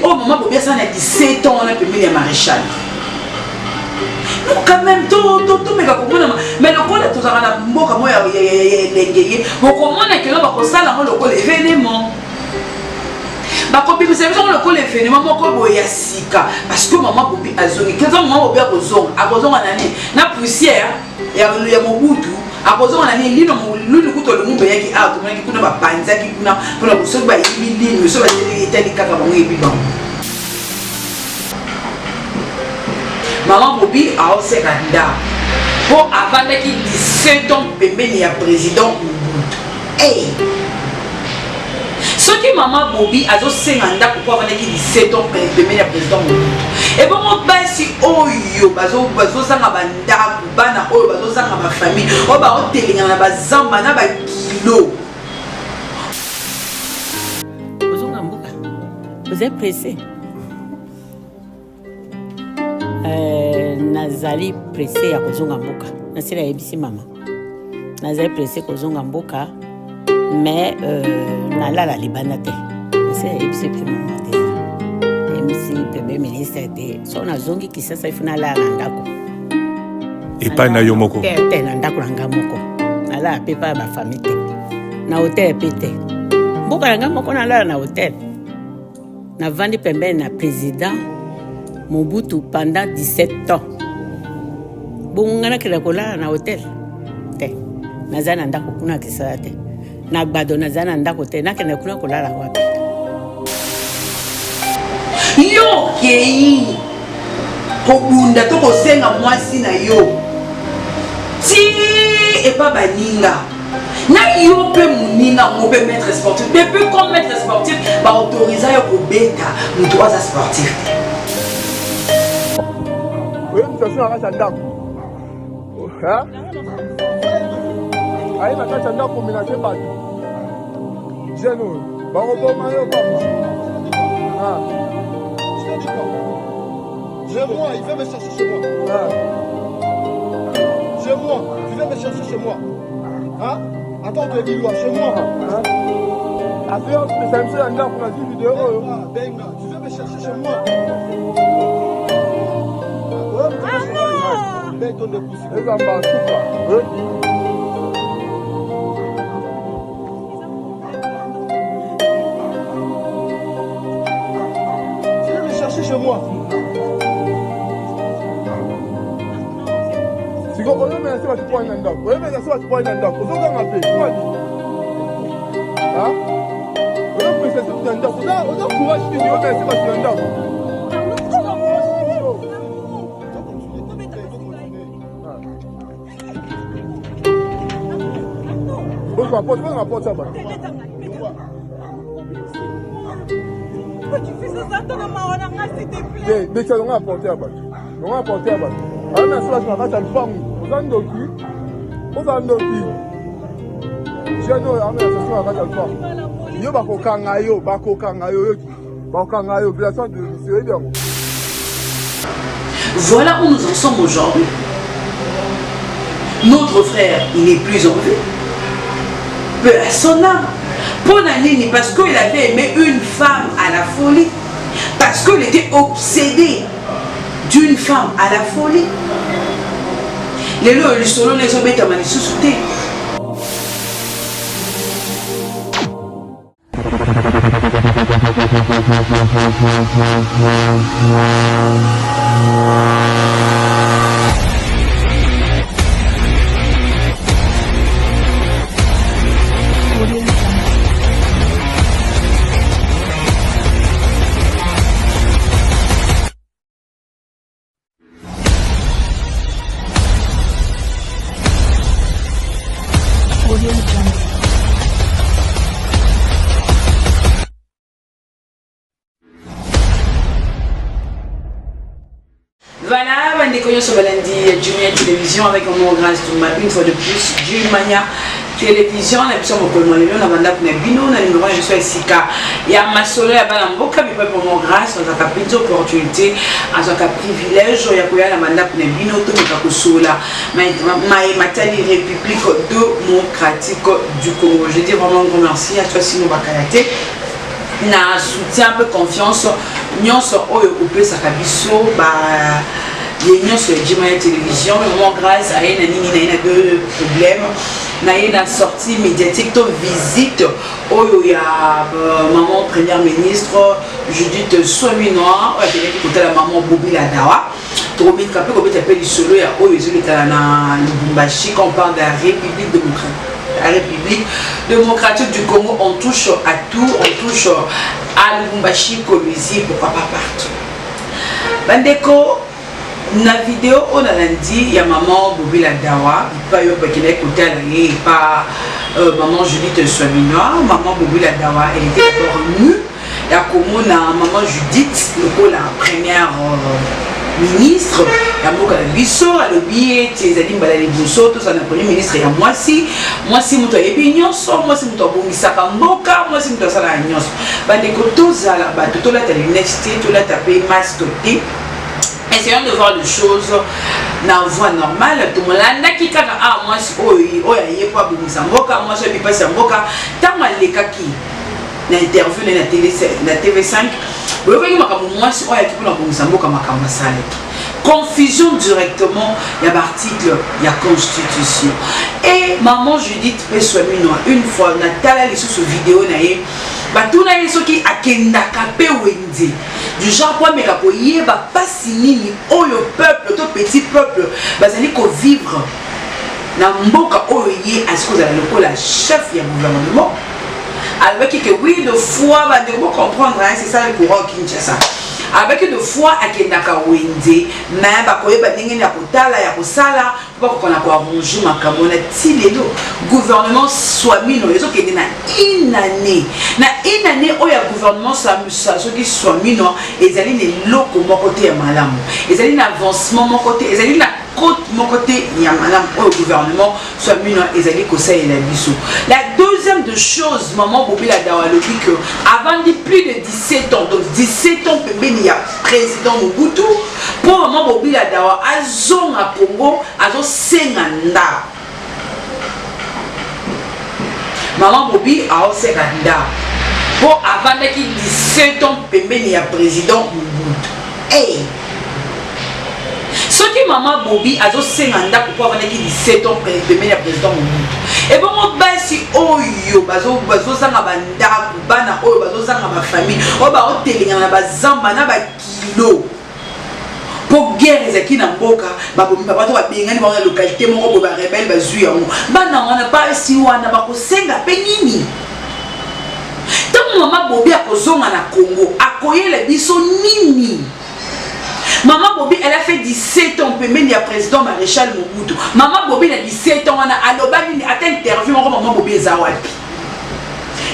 Oh, maman, pour bien ça, on a 17 ans, on a payé les maréchal. Non, quand même, tout, mais le col est tout à la moque, moi, il est comment on a que l'on va pour ça, le col événement. Ma copine, vous savez, le col événement, mon col est sika. Parce que maman, Bobi a zoné. Quels sont maman, Bobi a zoné? À cause de mon année, la poussière, il y a mon boutou. À cause de mon année, l'île, le couteau, le monde, qui a tout le monde qui n'a pas panza, qui n'a pas la boussole, il me sauve les télé cacaron et bidon. Maman Bobi a aussi candidat pour avant qu'il 17 ans il y a président hey ce qui maman Bobi a aussi candidat pour avant qu'il 17 ans il y a président et bon on va si oyo bazo sanga banda bana oyo bazo sanga ma famille o ba otelinga na bazamba na ba kilo vous êtes pressé. Nazali pressé à kozonga mboka nasila yebisi mama nazali pressé kozonga mboka mais nalala libanda te nasila yebisi pe mama te yebisi premier ministre te so nazongi kisasa ifuna lala na ndako epai na yo moko te na ndako na nga moko nalala pe pa ba famille te na hotel pe te mboka na nga moko nalala na hotel navandi pembeni na président Mobutu pendant 17 ans. Bon, on a créé na hôtel. Te. Nazana ndako kuna kisala te. Na gbado nazana ndako te. Na kene kuna kola la wapi. Yo kei. Kobunda to kosenga mwasi na yo. Ti e pa baninga. Na yo pe muninga mo pe maître sportif. Depuis comme maître sportif, ba autoriser yo ko beta mu droit sportif. Oui, nous sommes à Chandako. Hein? Aïe, ma Chandako pour ménager pas. J'ai nous. Barobo Mario, papa. Ah. J'ai moi, il veut me chercher chez moi. Ah. Chez moi, tu veux me chercher chez moi. Hein? Attends, tu es dit chez moi. Hein? Après, on peut s'amuser à Chandako pour la vidéo. Benga, tu veux me chercher chez moi. Tu veux me chercher chez moi. Si vous voulez me laisser votre point d'endroit, vous voulez me laisser votre point d'endroit, vous allez m'appeler. Comment dit? Hein? Vous allez me laisser votre point d'endroit. Vous allez courage, vous allez me laisser votre point d'endroit. Rapporte ça, bah. Tu fais ça, attends, maman, s'il te plaît. Mais tu as apporté à battre. On a apporté à battre. Alors, merci à toi, tu as une femme. Vous avez un doki. Vous avez un doki. J'ai un doki. Vous avez une femme. Yo, bako kangayo, bako kangayo. Bako kangayo, obligation de monsieur. Voilà où nous en sommes aujourd'hui. Notre frère, il n'est plus en vie. Peu à son âme. Pour Nanini, parce qu'il avait aimé une femme à la folie. Parce qu'il était obsédé d'une femme à la folie. Les lois, les solos, les hommes, les sous-soutés. Voilà, on est sur Balandi Jumia Télévision avec mon grand Stouma, une fois de plus, Jumia Télévision, on a besoin de me connaître, on a besoin de me bino, on a numéro, je suis ici, il y a ma soleil à Balamboka, mais pas pour mon grâce, on a une opportunité, on a un privilège, il y a un mandat pour me bino, tout le monde a Matali République démocratique du Congo. Je dis vraiment un grand merci à toi, Sino Bakalate. na soutien un peu confiance nyonso oyo opesaka biso ba les nyonso ya jima ya télévision vraiment grâce à une nini na deux problèmes na une sortie médiatique to visite oyo ya maman première ministre Judith Suminwa oyo qui côté la maman Bobila Dawa to bit kapé ko bit appel solo ya oyo ezoleka na Lubumbashi quand on parle de la République démocratique. La République démocratique du Congo, on touche à tout, on touche à Lubumbashi, Kolwezi, pourquoi pas partout. Bandeko, na vidéo on a dit il y a maman Bobila Dawa, pas yo qui est côté pas maman Judith Suminwa, maman Bobila Dawa, elle était d'abord nue. Il y a comme maman Judith, la première ministre ya mboka na biso alobi ete ezali mbala liboso tozala na premier ministre ya mwasi moto ayebi nyonso mwasi moto abongisaka mboka mwasi moto asala nyonso bandeko tozala bato tolata lunette te tolata mpe masque te. Essayons de voir les choses dans voie normale. Tout le monde a dit que mwasi oyo aye po abongisa mboka mwasi oyebi mpasi ya mboka ntango alekaki na interview na TV5 boyoki makambo mwasi oyo ayaki mpona abongisa mboka makambo asalaki confusion directement ya baarticle ya constitution et maman Judith Suminwa une fois natala lisusu vidéo na ye batuna ye soki akendaka mpe wenze du genre po ameka koyeba mpasi nini oyo peuple to petit peuple bazali kovivre na mboka oyo ye asi kozala lokola chef ya gouvernement. Avec que oui, de fois, vous devez comprendre, hein, c'est ça le courant Kinshasa. Avec de fois, à Kendaka Wende, mais bakoye baningi ya kotala ya kosala, pour qu'on a quoi arranger ma camona tilelo. Gouvernement soit mino, ils ont qu'une année. Na une année où il y a gouvernement ça ceux qui soit mino, ils allaient les locaux mon côté à malam. Ils allaient l'avancement mon côté, ils allaient la côte mon côté il y a madame au gouvernement soit mino, ils allaient que ça et la biso. La deuxième de choses, maman Bobila Dawa le dit que avant de plus de 17 ans, donc 17 ans il y a président Mobutu pour maman Bobila Dawa azon à Congo azo senganda maman Bobi a senganda pour avant de 17 ans il y a président Mobutu hey ce qui maman Bobi azo senganda pour avant de 17 ans il y a président Mobutu et bon basi oyo bazo sanga banda bana oyo bazo sanga ma famille o ba hotelinga na bazamba na ba kilo pour guerre ezaki na mboka babomi papa to babengani ba localité moko ba rebelle bazui yango bana wana pas si wana bakosenga pe nini tant maman Bobi akozonga na Congo akoyela biso nini. Maman Bobi, elle a fait 17 ans, il y a président Maréchal Mobutu. Maman Bobi, elle a 17 ans, elle a interview, maman Bobi est Zawapi.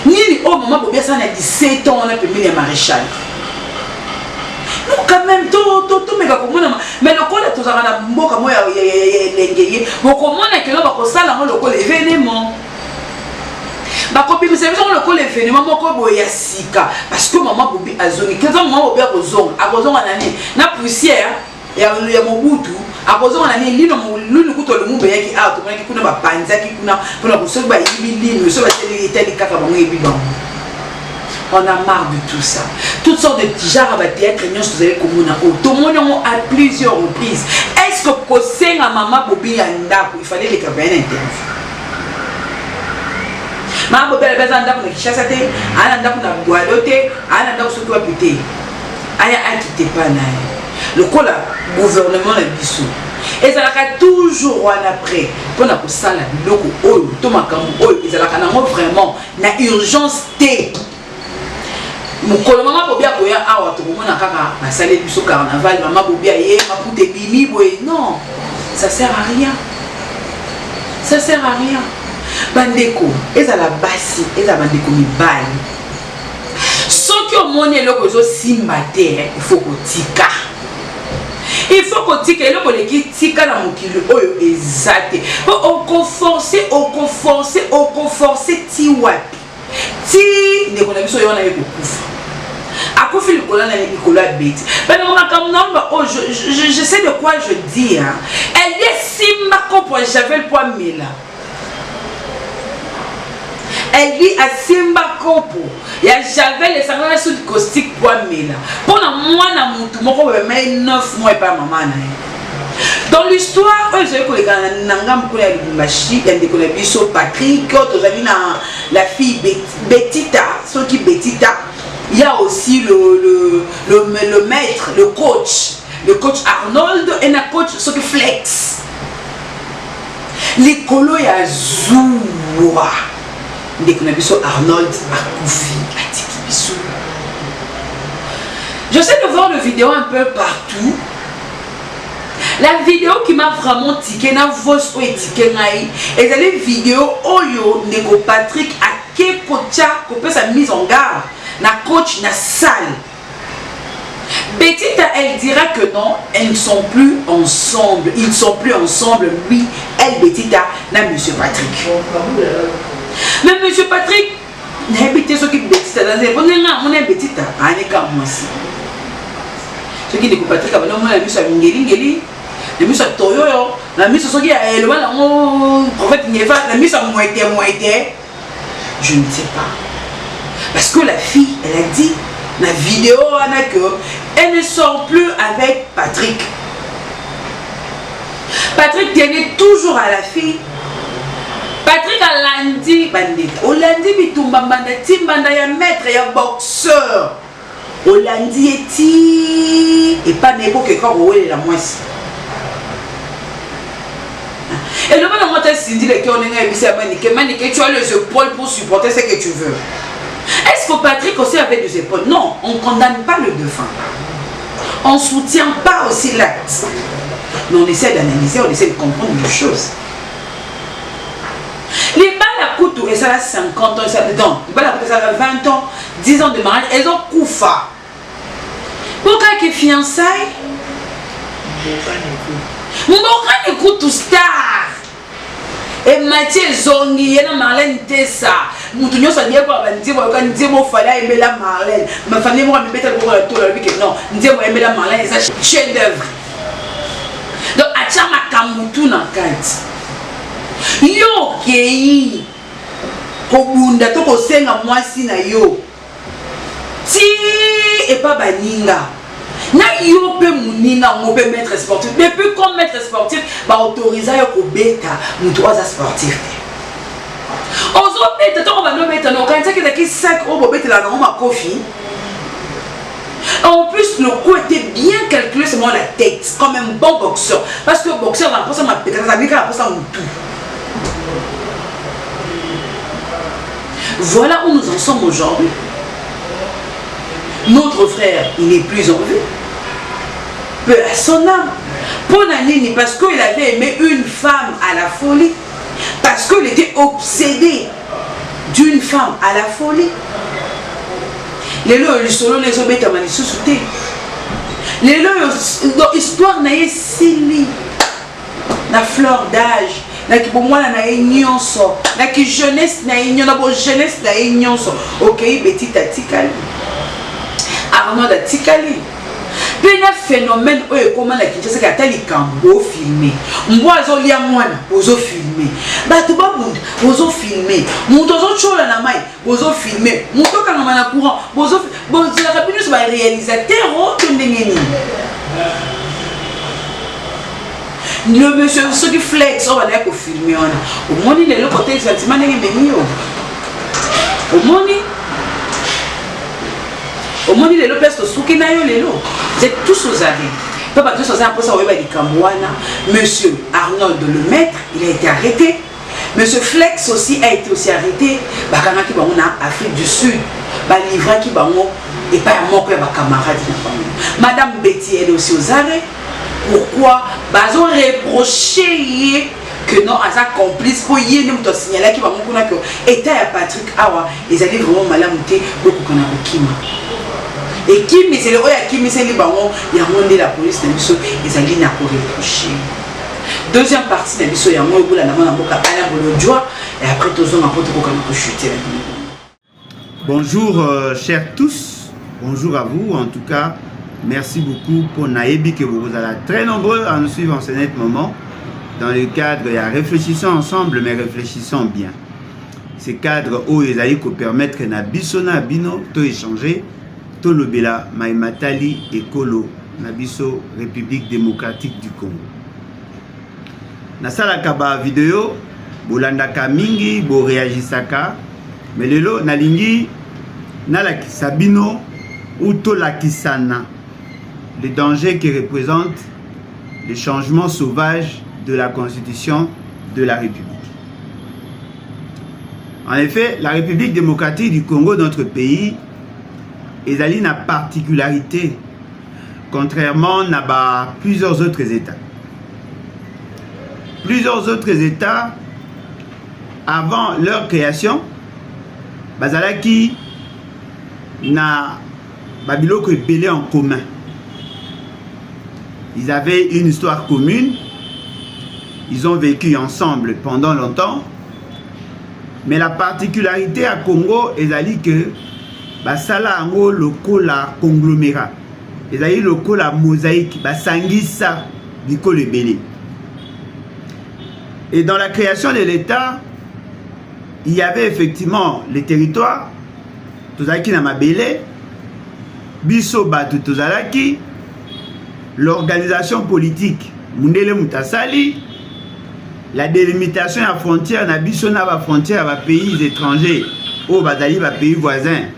Ni oh maman Bobi, elle a 17 ans, elle a fait Maréchal. Non, quand même, tout méga comme mais le col est tout ça, on a beaucoup comme moi, il comment on a que l'on va ça là, le col événement. Bakopi mais c'est le col événement moko boya sika parce que maman Bobi azoni 15 ans maman Bobi akozonga nani na poussière ya Mobutu akozonga nani lino kuto le mumbe yaki a to maki kuna ba panza ki kuna pona kosoki ba yibili so ba teli kaka bango ebibango. On a marre de tout ça. Toutes sortes de genres de théâtre vous allez communer tout le monde à plusieurs reprises. Est-ce que kosenga maman Bobi yanda il fallait les cabanes interview. Maman Bobi elle a besoin de Kinshasa te, elle a besoin de Guado te, elle a besoin de Pité. Elle a quitté pas naï. Le col gouvernement le bisou. Et ça l'a toujours en après pour na kosala biloko oyo to makambo oyo ezala kana vraiment na urgence te. Mokolo maman Bobi akoya awa to komona kaka basale biso carnaval maman Bobi aye maputa bimi boye non, ça sert à rien. Ça sert à rien. Bandeko, ezala basi, ezala bandeko mibali. Soki omoni eloko ezo simba te, il faut kotika. Il faut kotika eloko leki tika na mokili oyo ezate. Oko forcer ti wapi. Ti ndeko na biso yona yeko kufa. Akufi likola na likola beti. Ben on a comme non oh je sais de quoi je dis hein. Elle est simba ko Javel Mila. Elle dit à Simba Kopo, Il y a Javel et ça va sur le caustique pour Mela. Pendant moi, je suis 9 mois et pas maman. Dans l'histoire, je sais que les Patrick, la fille Betita, ce qui Betita, il y a aussi le maître, le coach Arnold et le coach ce qui Flex. Les colos y a Zoura. Dès qu'on a vu Arnold a Koufi, a Tiki Bissou. J'essaie de voir les vidéos un peu partout. La vidéo qui m'a vraiment tiqué, na voice ou tiqué naï, et les vidéos Oyo Nego Patrick a Kekocha, qu'on peut sa mise en garde, na coach na salle. Betita, elle dira que non, elles ne sont plus ensemble. Ils ne sont plus ensemble, lui, elle, Betita, na Monsieur Patrick. Mais Monsieur Patrick, n'a habité ce qui Betita, on a Betita, à l'écart moi aussi. Ce qui découpe Patrick, on a vu ça, Ngeli. La mise à Toyo, la mise à ce qui est loin, le prophète Neva, la mise à moitié. Je ne sais pas. Parce que la fille, elle a dit, la vidéo, elle ne sort plus avec Patrick. Patrick tenait toujours à la fille. Patrick a lundi, bandit. Au lundi, bitumba banda, timbanda ya maître, ya boxeur. Au lundi, et pas n'importe que quand on est la moisse. Et le moment où tu as dit que tu as les épaules pour supporter ce que tu veux. Est-ce que Patrick aussi avait des épaules? Non, on ne condamne pas le défunt. On ne soutient pas aussi l'acte. Mais on essaie d'analyser, on essaie de comprendre les choses. Les balles à couteau, et ça a 50 ans, et ça a 20 ans, 10 ans de mariage, elles ont koufa. Pourquoi que fiançailles? Mon écoute tout star. Et Mathieu Zongi, il y a Marlène Tessa. Nous tenons à dire quoi? Nous disons fallait aimer la Marlène. Ma famille m'a mis mettre pour la tour. Non, nous disons aimer la Marlène. C'est un chef d'œuvre. Donc, à Tchama Kamoutou dans Kant. Yo, Kéi. Kobunda, toko senga mwasi na yo. Ti et pas baninga. Na yo pe munina mo pe maître sportif. Depuis comme maître sportif, ba autoriser yo ko beta mu trois sportif. Ozo beta to ba no beta no quand que qui sac o beta la no ma kofi. En plus le coup était bien calculé sur la tête comme un bon boxeur parce que boxeur va penser ma péta ça mika pour ça tout. Voilà où nous en sommes aujourd'hui. Notre frère, il n'est plus en vie. Peu à son âme. Pour Nanini, parce qu'il avait aimé une femme à la folie. Parce qu'il était obsédé d'une femme à la folie. Les lois, les solos, les obéis, les sous-soutés. Les lois, l'histoire n'a pas si la fleur d'âge. Pour moi, la nyonso. La jeunesse na jeunesse na nyonso. OK, Betty Tatikali. Arnold Tatikali. Puis il y a un phénomène où comment la Kinshasa a tali kambo filmé. Moi zo lia mwana bozo filmé. Bato ba bund bozo filmé. Muto zo chola na mai bozo filmé. Muto kanga na courant bozo la rapidement sur réalisateur o ndengeni. Le monsieur ce qui flex on va aller ko filmer on. Au moni le côté sentiment ndenge benio. Au moni le lopes to souki na yo lelo. Vous êtes tous aux arrêts. Papa tous aux arrêts pour ça on va dire Kamwana. Monsieur Arnold le maître, il a été arrêté. Monsieur Flex aussi a été aussi arrêté. Bakanga ki bango na Afrique du Sud. Ba livra ki bango et pas moko ya ba camarade na bango. Madame Betty elle est aussi aux arrêts. Pourquoi? Bazo reproché que non à sa complice pour y nous to signaler ki bango kuna que état ya Patrick Awa, ils allaient vraiment malamuté beaucoup kana okima. Et qui mais c'est le qui mais c'est les barons il y a monde la police na biso ils allaient na ko reprocher. Deuxième partie na biso ya mo bola na mona boka ala bolo joie et après tous on apporte ko kana ko chuter. Bonjour chers tous. Bonjour à vous en tout cas. Merci beaucoup pour Naebi que vous êtes très nombreux à nous suivre en ce net moment dans le cadre de réfléchissons ensemble mais réfléchissons bien. ces cadres où ils allaient permettre na biso na bino to échanger to lobela maimatali ekolo na biso République démocratique du Congo. Na sala kaba vidéo bolandaka mingi bo réagisaka mais lelo nalingi na la kisabino ou to la kisana le danger que représente le changement sauvage de la constitution de la République. En effet, la République démocratique du Congo, notre pays, est allée une particularité, contrairement à plusieurs autres États. Plusieurs autres États, avant leur création, bazalaki na babiloko ebele en commun. Ils avaient une histoire commune, ils ont vécu ensemble pendant longtemps, mais la particularité à Congo est que basala ango lokola conglomérat, ezali lokola mosaïque, basangisa bikolo ebele. Et dans la création de l'État, il y avait effectivement les territoires, tozalaki na mabele, biso batu tozalaki, l'organisation politique, mundele mutasali, la délimitation à frontière, na biso na ba frontière à pays étrangers, au bazali ba pays voisins,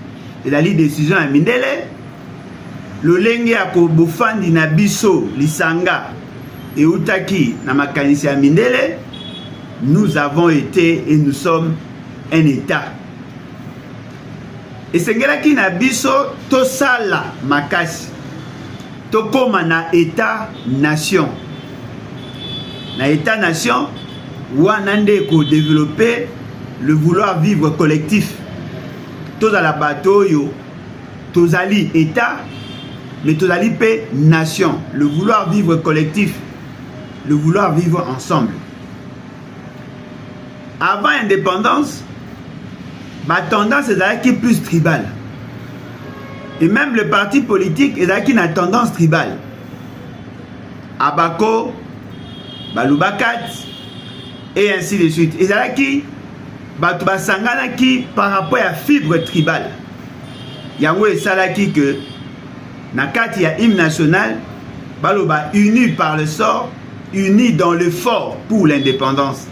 et la décision à mindele, le lenge à kobofandi na biso, lisanga, et utaki na makanisi à mindele, nous avons été et nous sommes un État. Et c'est qui na biso to sala makasi. To koma na État-nation. Na État-nation, wanande ko développer le vouloir vivre collectif. Toza la bateau yo, tozali État, mais tozali pe nation. Le vouloir vivre collectif, le vouloir vivre ensemble. Avant l'indépendance, ma tendance est plus tribale. Et même le parti politique est une tendance tribale. Abako, Balubakat, et ainsi de suite. Et c'est qui Batubasangana qui par rapport à la fibre tribale. Yango et Salaki que Nakati a hymne national, Baloba unis par le sort, unis dans l'effort pour l'indépendance.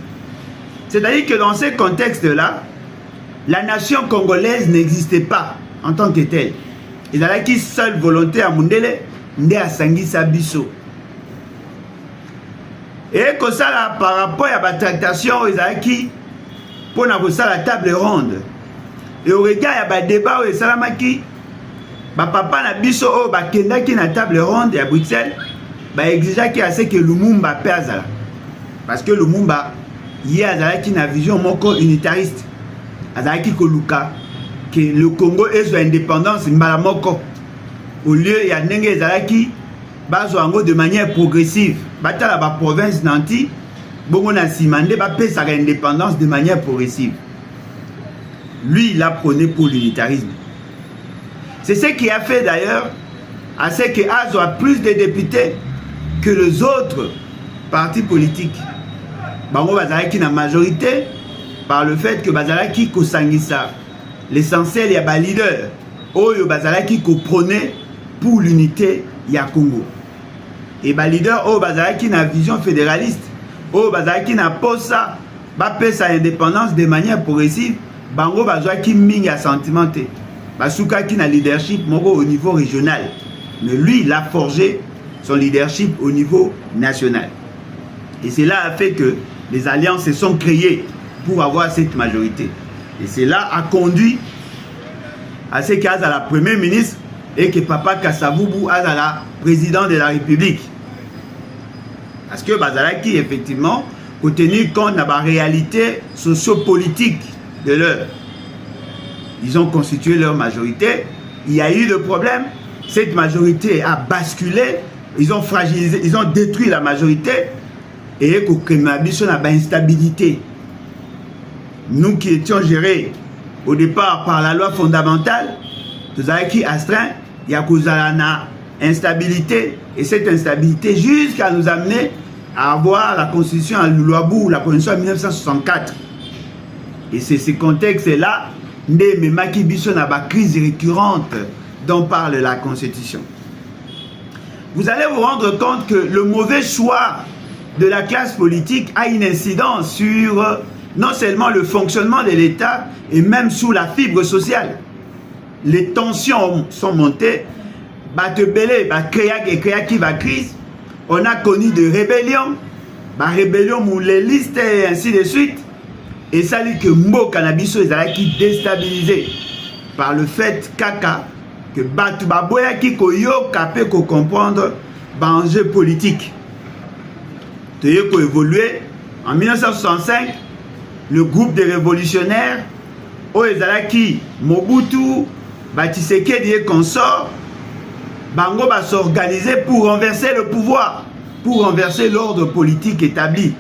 C'est-à-dire que dans ce contexte-là, la nation congolaise n'existait pas en tant que telle. Il y a qui seule volonté à Mundele, Nde a Sangisa Bisso. Et comme ça, là, par rapport à la tractation, il y a qui, pour la table ronde. Et au regard, il y a des débats, il y a qui, papa na Bisso, Kenda qui na table ronde à Bruxelles, exigeait qu'il y a ce que Lumumba pèse. Parce que Lumumba, il y a une vision moko unitariste. Azaki Koluka que le Congo est sur indépendance mbalamoko. Au lieu il y a ndenge ezalaki bazwango de manière progressive. Batala ba province nanti bongo na simande ba pesa la indépendance de manière progressive. Lui il a prôné pour l'unitarisme. C'est ce qui a fait d'ailleurs à ce que Azo a plus de députés que les autres partis politiques. Bango bazalaki na majorité par le fait que bazalaki ko sangisa. L'essentiel y a ba leader oyo bazalaki ko prôner pour l'unité ya Congo. Et ba leader oyo bazalaki na vision fédéraliste, oyo bazalaki na posa ba pesa indépendance de manière progressive, bango bazwaki mingi a sentimenté. Basukaki na leadership moko au niveau régional. Mais lui il a forgé son leadership au niveau national. Et cela a fait que les alliances se sont créées pour avoir cette majorité. Et cela a conduit à ce qu'il y a la première ministre et que Papa Kasavubu a la président de la République. Parce que Bazalaki, effectivement, pour tenir compte de la réalité sociopolitique de l'heure, ils ont constitué leur majorité. Il y a eu des problèmes. Cette majorité a basculé. Ils ont fragilisé, ils ont détruit la majorité. Et qu'il y a une instabilité. Nous qui étions gérés au départ par la loi fondamentale, nous avons qui astreint, il y a une instabilité, et cette instabilité jusqu'à nous amener à avoir la constitution à Luabu, la constitution en 1964. Et c'est ce contexte-là, Maki Biso n'a pas crise récurrente dont parle la Constitution. Vous allez vous rendre compte que le mauvais choix de la classe politique a une incidence sur non seulement le fonctionnement de l'État et même sous la fibre sociale. Les tensions sont montées, qui va crise. On a connu des rébellions, rébellions où les listes et ainsi de suite. Et ça dit que Mboka Nabiso est déstabilisé par le fait que Batu Baboya qui koyoka peut comprendre l'enjeu politique. Tu as évolué en 1965, le groupe des révolutionnaires, Oezalaki, Mobutu, Tshisekedi et consorts, Bango va s'organiser pour renverser le pouvoir, pour renverser l'ordre politique établi.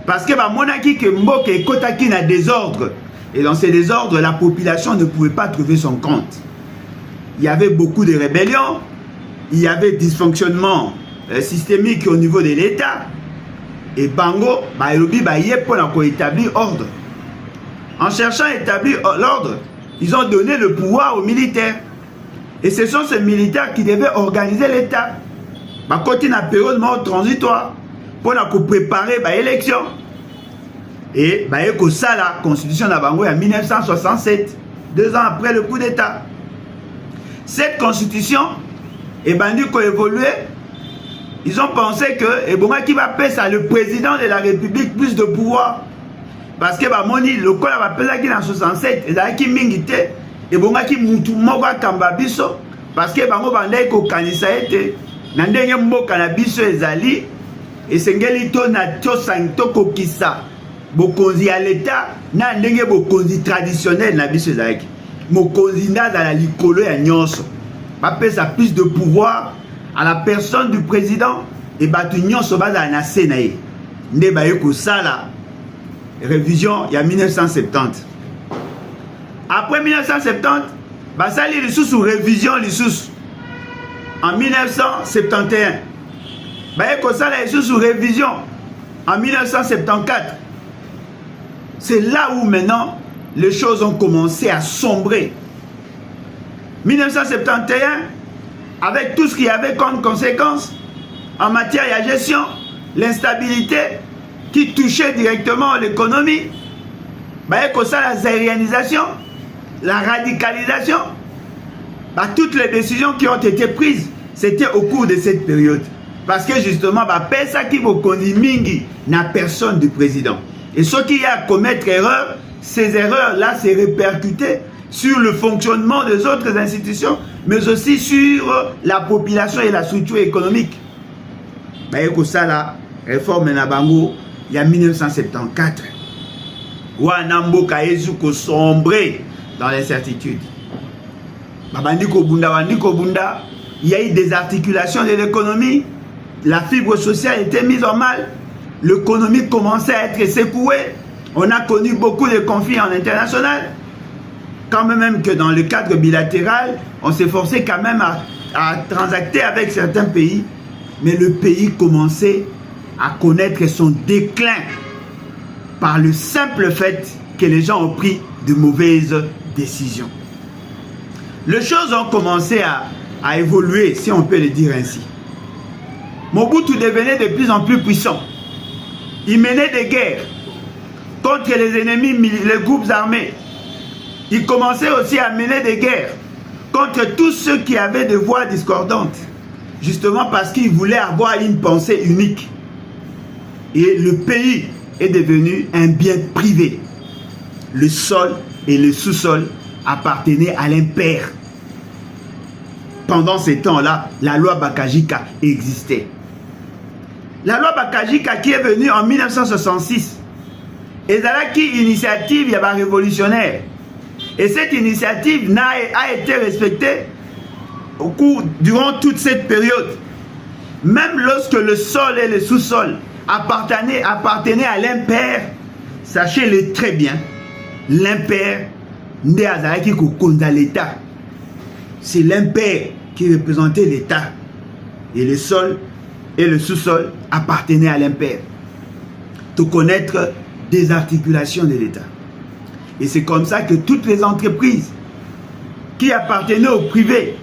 Parce que monaki que Mboka et Kotaki n'a désordre. Et dans ces désordres, la population ne pouvait pas trouver son compte. Il y avait beaucoup de rébellions, il y avait dysfonctionnement systémique au niveau de l'État. Et Bango, pour établir ordre. En cherchant à établir l'ordre, ils ont donné le pouvoir aux militaires. Et ce sont ces militaires qui devaient organiser l'État. Côté une période mort transitoire pour préparer l'élection. Et ça, la constitution de Bango en 1967, 2 ans après le coup d'État. Cette constitution est bandue qu'on évolué. Ils ont pensé que Ebonga qui va payer ça, le président de la République, plus de pouvoir. Parce que Moni, le col va payer en 67, et là qui mingite, Ebonga qui moutou moga kambabiso, parce que Bango bandai ko kanisa ete, nandenge mboka na biso ezali, et sengeli to na to santo kokisa, bokonzi à l'État, na ndenge bokonzi traditionnel na biso ezali. Mokonzi na dans la likolo ya nyonso, va payer ça plus de pouvoir à la personne du président et Batunion Sobaza na Sénaï. Nde bayeko sala révision il y a 1970. Après 1970, basali les sous révision les sous en 1971. Bayeko sala les sous révision en 1974. C'est là où maintenant les choses ont commencé à sombrer. 1971, avec tout ce qu'il y avait comme conséquence en matière de gestion, l'instabilité qui touchait directement l'économie, la zérianisation, la radicalisation, toutes les décisions qui ont été prises, c'était au cours de cette période. Parce que justement, ça qui vous connaît mingi n'a personne du président. Et ce qui a à commettre erreur, ces erreurs-là se répercutaient sur le fonctionnement des autres institutions, mais aussi sur la population et la structure économique. Ça, la réforme Nabango, il y a 1974. Wanamboka Ezuko sombré dans l'incertitude. Il y a eu des articulations de l'économie, la fibre sociale était mise en mal, l'économie commençait à être secouée, on a connu beaucoup de conflits en international. Quand même que dans le cadre bilatéral, on s'est forcé quand même à transacter avec certains pays, mais le pays commençait à connaître son déclin par le simple fait que les gens ont pris de mauvaises décisions. Les choses ont commencé à évoluer, si on peut le dire ainsi. Mobutu devenait de plus en plus puissant. Il menait des guerres contre les ennemis, les groupes armés. Il commençait aussi à mener des guerres contre tous ceux qui avaient des voix discordantes. Justement parce qu'il voulait avoir une pensée unique. Et le pays est devenu un bien privé. Le sol et le sous-sol appartenaient à l'impère. Pendant ces temps-là, la loi Bakajika existait. La loi Bakajika qui est venue en 1966, et qui initiative il y a révolutionnaire. Et cette initiative a été respectée durant toute cette période. Même lorsque le sol et le sous-sol appartenaient à l'impère, sachez-le très bien, l'impère n'est Azaraki qu'au l'État. C'est l'impère qui représentait l'État. Et le sol et le sous-sol appartenaient à l'impère. De connaître des articulations de l'État. Et c'est comme ça que toutes les entreprises qui appartenaient au privé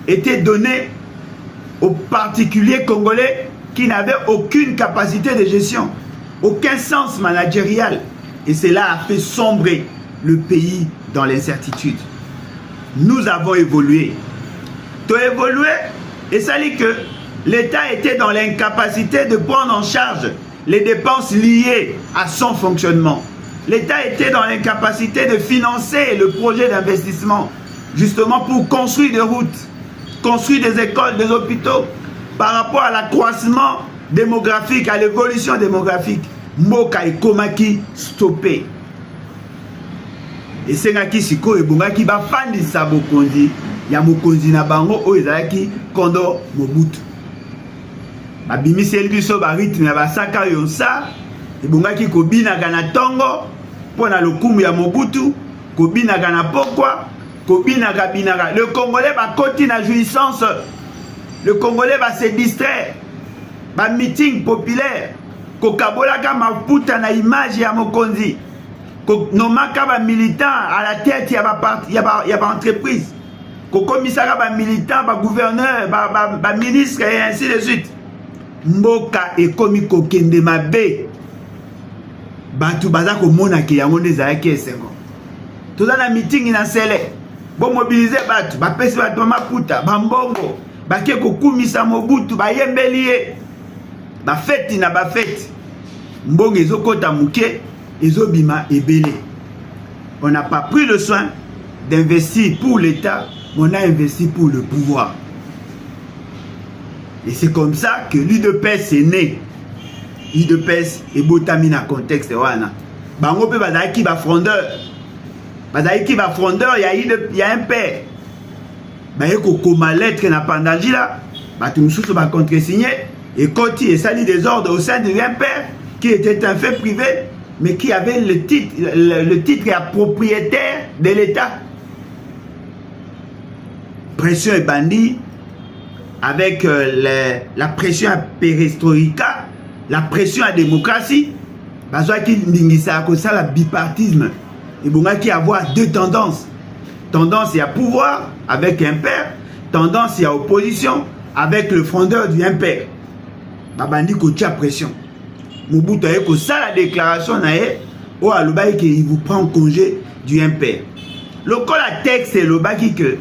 étaient données aux particuliers congolais qui n'avaient aucune capacité de gestion, aucun sens managérial. Et cela a fait sombrer le pays dans l'incertitude. Nous avons évolué. Tu as évolué et ça dit que l'État était dans l'incapacité de prendre en charge les dépenses liées à son fonctionnement. L'État était dans l'incapacité de financer le projet d'investissement, justement pour construire des routes, construire des écoles, des hôpitaux, par rapport à l'accroissement démographique, à l'évolution démographique. Mboka et Komaki stoppé. Et c'est qui siko et bongaki ba fandi sabo kondi ya mokonzi na bango o ezalaki kondo Mobutu. Babimisi biso ba rythme ya basaka yonsa e bongaki kobinaka na tongo pona lokumu ya Mobutu, kobinaka na pokwa, kobinaka binaka. Le Congolais ba koti na jouissance. Le Congolais va se distraire. Ba meeting populaire. Kokabolaka maputa na image ya mokonzi. Nomaka ba militant à la tête ya ba entreprise. Kokomisaka ba militant, ba gouverneur, ba ministre et ainsi de suite. Mboka ekomi kokende mabe. Batu baza komona ke yango nezalaki esengo. Toza na meeting na sele. Bo mobiliser batu, ba pesi batu maputa, ba mbongo, ba ke kokumisa Mobutu, ba yembelie. Ba fête na ba fête. Mbongo ezokota muke, ezobima ebele. On n'a pas pris le soin d'investir pour l'État, on a investi pour le pouvoir. Et c'est comme ça que l'UDPS est né. l'UDPS est botami na contexte wana. Bango pe bazaki ba frondeur. Bazaki ba frondeur, il y a un père. Ba yeko koma lettre na pandanji là, ba tumususu ba contresigner et Koti et sali des ordres au sein de un père qui était un fait privé mais qui avait le titre à propriétaire de l'État. Pression et bandit avec la pression à perestroïka, la pression à démocratie, parce qu'il n'ingisa que ça, le bipartisme. Et bon, qui avoir deux tendances. Tendance à pouvoir avec un père, tendance à opposition avec le fondeur du impère. Babandi kotia pression. Mobutu a que ça la déclaration nae au alubai qu'il vous prend congé du impère. Le col texte c'est le baki que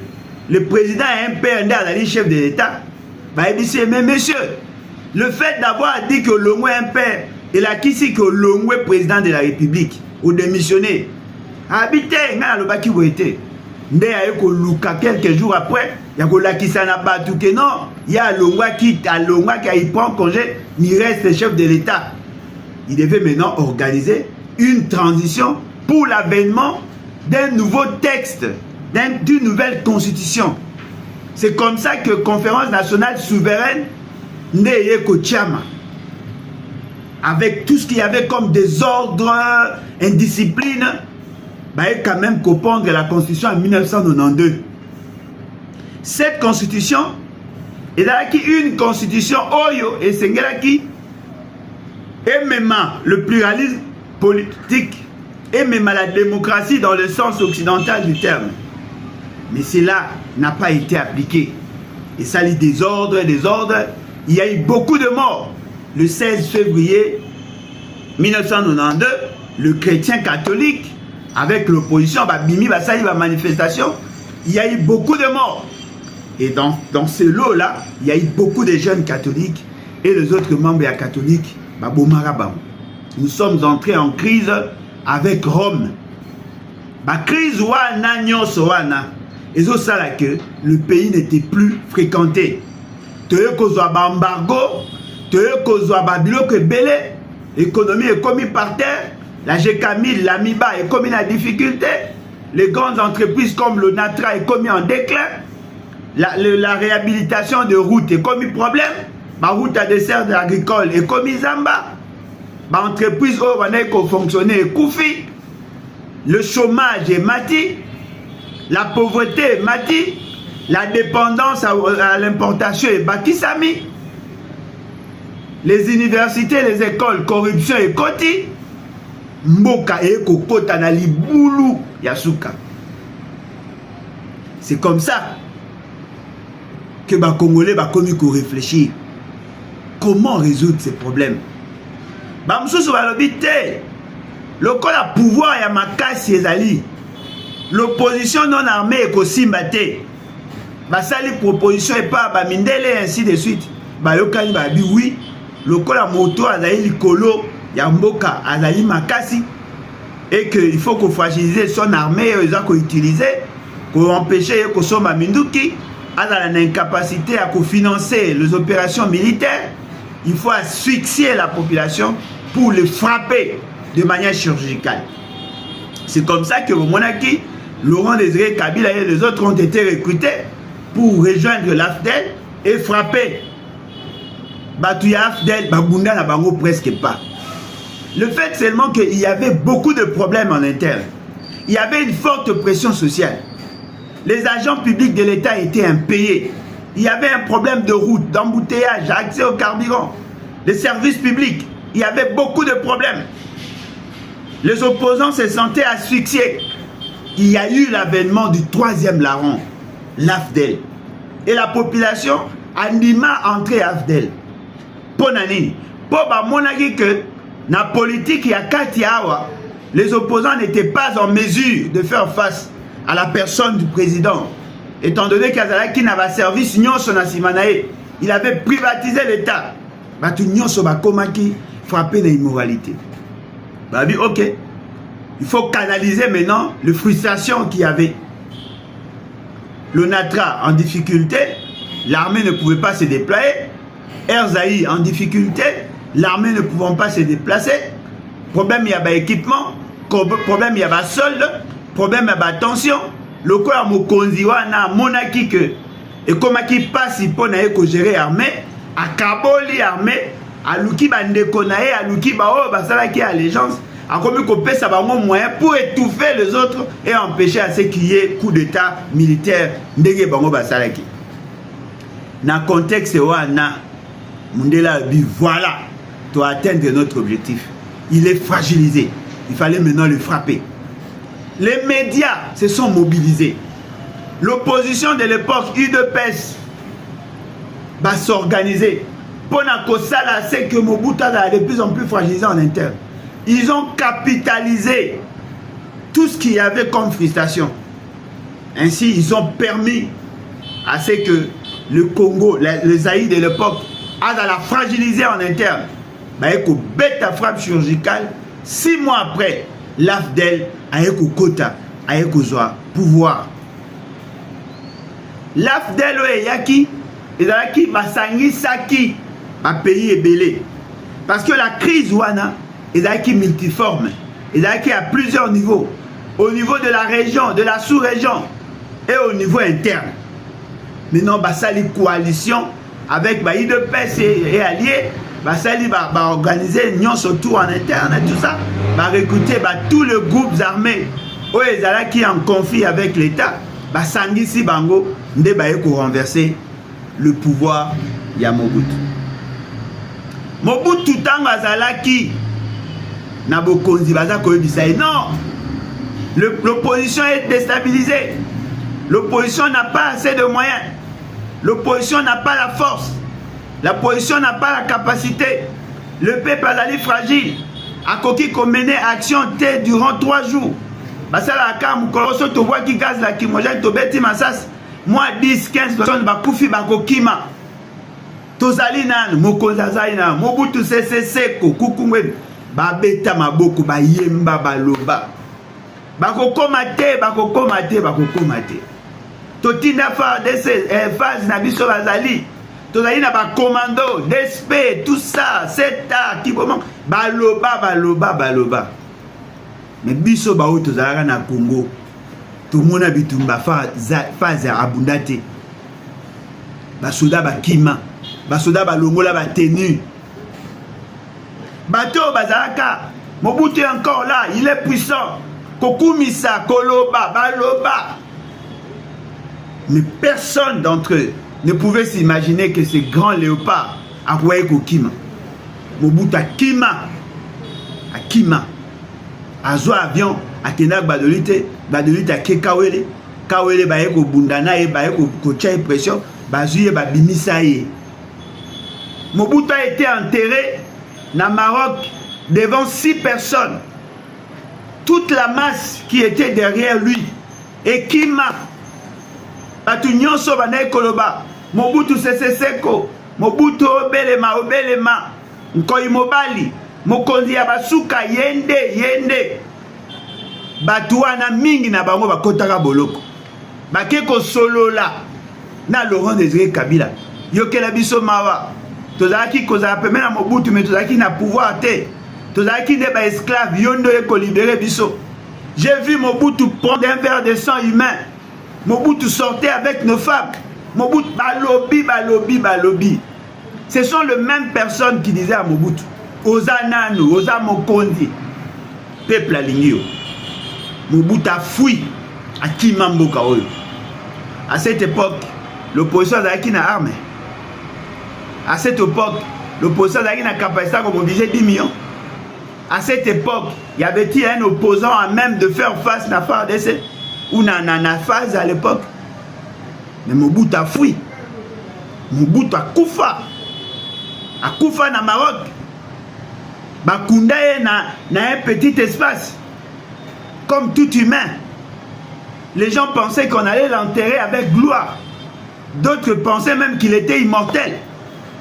le président impère n'est chef de l'État. Bah mais monsieur, le fait d'avoir dit que le mot impère et la qui c'est que le mot président de la République ou démissionné habité na le baki où était. Ndé a eu quelques jours après, il y a que qui s'en a battu que non, il y a Longwa qui prend congé, il reste le chef de l'État. Il devait maintenant organiser une transition pour l'avènement d'un nouveau texte, d'une nouvelle constitution. C'est comme ça que Conférence nationale souveraine Ndeye Kochama, avec tout ce qu'il y avait comme désordre, indiscipline, bah, quand même comprendre la constitution en 1992. Cette constitution est une constitution Oyo et Sengelaki et même le pluralisme politique et même la démocratie dans le sens occidental du terme. Mais cela n'a pas été appliqué. Et ça lit désordre. Il y a eu beaucoup de morts. Le 16 février 1992, le chrétien catholique avec l'opposition, Bimi Basali, la manifestation, il y a eu beaucoup de morts. Et dans ce lot-là, il y a eu beaucoup de jeunes catholiques et les autres membres catholiques, nous sommes entrés en crise avec Rome. La crise wana nyonso wana, et ça là que le pays n'était plus fréquenté. Te kozwa embargo, te kozwa babilo que belé, l'économie est commise par terre. La GKMIL, la MIBA est commis en difficulté. Les grandes entreprises comme le Natra est commis en déclin. La réhabilitation de routes est commis problème. Ma route à dessert agricole est commis Zamba. Ma entreprise où on est fonctionner est Koufi. Le chômage est mati. La pauvreté est mati. La dépendance à l'importation est Bakisami. Les universités, les écoles, corruption est Koti. mboka et kokota na libulu ya suka. C'est comme ça que les Congolais va réfléchir. Comment résoudre ces problèmes? Bamsusu balobité. Le pouvoir ya makasi ezali. L'opposition non armée est kosimbate. Basali proposition et pas bamindele ainsi de suite. Bayokani babi oui. Le moto azali likolo ya mboka azali makasi et que il faut qu'on fragiliser son armée et qu'on utiliser pour empêcher que son minduki a l'incapacité à financer les opérations militaires. Il faut asphyxier la population pour les frapper de manière chirurgicale. C'est comme ça que au Monaki, Laurent Désiré Kabila et les autres ont été recrutés pour rejoindre l'AFDEL et frapper. Batouya AFDEL, Babunda n'a bango presque pas. Le fait seulement qu'il y avait beaucoup de problèmes en interne. Il y avait une forte pression sociale. Les agents publics de l'État étaient impayés. Il y avait un problème de route, d'embouteillage, accès au carburant, les services publics. Il y avait beaucoup de problèmes. Les opposants se sentaient asphyxiés. Il y a eu l'avènement du troisième larron, l'AFDEL. Et la population anima entré AFDEL. Pour nani, pour monaki que na politique ya Katiawa, les opposants n'étaient pas en mesure de faire face à la personne du président. Étant donné qu'Azalaki n'avait service nyonso na simanae, il avait privatisé l'État. Batu nyonso bakomaki frappé de l'immoralité. Babi ok, il faut canaliser maintenant les frustrations qu'il y avait. Le Natra en difficulté, l'armée ne pouvait pas se déployer. Erzaï en difficulté, l'armée ne pouvant pas se déplacer. Problème, il y a équipement, problème, il y a solde, problème, il y a tension. Le corps à Mokonziwa na monaki que et comme qui passe pour gérer l'armée, à Kaboli armée, à Luki Bandekonae, à Luki Bao, Basala qui a allégeance, à comme qu'on peut ça moyen pour étouffer les autres et empêcher à ce qu'il y ait coup d'état militaire ndege bango basalaki. Dans le contexte où on a Mundela dit voilà, tu as atteindre notre objectif. Il est fragilisé. Il fallait maintenant le frapper. Les médias se sont mobilisés. L'opposition de l'époque UDPS va s'organiser. Pour Nakosala, c'est que Mobutu est de plus en plus fragilisé en interne. Ils ont capitalisé tout ce qu'il y avait comme frustration. Ainsi, ils ont permis à ce que le Congo, le Zaïre de l'époque, a la fragiliser en interne. Avec une bête à frappe chirurgicale, 6 mois après, l'AFDEL avec un quota, avec un pouvoir. L'AFDEL et Yaki, et Yaki, Basangi Saki, un pays est belé. Parce que la crise Wana est Yaki multiforme. Et Yaki à plusieurs niveaux. Au niveau de la région, de la sous-région et au niveau interne. Maintenant, Basali coalition avec UDPS et alliés. Basali va organiser une surtout en interne et tout ça. Va recruter tous les groupes armés qui sont en conflit avec l'État. Basangi si bango nde pour renverser le pouvoir ya Mobutu. Mobutu tango azalaki na bokonzi baza koyebisa non. L'opposition est déstabilisée. L'opposition n'a pas assez de moyens. L'opposition n'a pas la force. L'opposition n'a pas la capacité. Le peuple est fragile. A koki ko mener action durant 3 jours. Basala akam koloso to voit qui gaz la kimojane to beti masas. Moi 10 15 personnes bakufi bakokima. Tozali nan mokozazai na Mobutu CCC ko kukungwe babeta maboko bayemba baloba. Bakokoma te. Totina phase na biso bazali. Tozali na ba commando, DSP, tout ça, CETA, qui comment baloba. Mais biso bao tozalaka na Congo. Tout le monde a bitumba phase abundate. Basoda bakima, basoda balongola ba tenue. Bato bazalaka, Mobutu est encore là, il est puissant. Kokumisa, Koloba, Baloba. Mais personne d'entre eux ne pouvait s'imaginer que ce grand léopard a Kokima. Mobutu Akima. azwa avion akenda badolite ake kawele baye kobundana ye baye kotia pression bazwi ye babimisa ye. Mobutu a été enterré na Maroc devant 6 personnes. Toute la masse qui était derrière lui et qui m'a batu nyonso banaye koloba Mobutu Sese Seko, Mobutu obelema Nkoyi Mobali, mokonzi ya basuka yende batu wana mingi na bango bakotaka boloko bake kosolola na Laurent Désiré Kabila yokela biso mawa tozalaki kozala pembe na Mobutu mais tozalaki na pouvoir te tozalaki nde ba esclave yondo eko libérer biso. J'ai vu Mobutu prendre un verre de sang humain. Mobutu sortait avec nos femmes. Mobutu balobi. Ce sont les mêmes personnes qui disaient à Mobutu Oza Nanu, Oza Mokondi, peuple alingio. Mobutu a fui à Kimamboka Oyo. À cette époque, l'opposition avait une arme. À cette époque, l'opposition avait une capacité de mobiliser 10 millions. À cette époque, y avait-il un opposant à même de faire face à FARDC ou na phase à l'époque? Mais Mobutu a fui. Mobutu a Koufa. A Koufa na Maroc. Bakunda na un petit espace. Comme tout humain. Les gens pensaient qu'on allait l'enterrer avec gloire. D'autres pensaient même qu'il était immortel.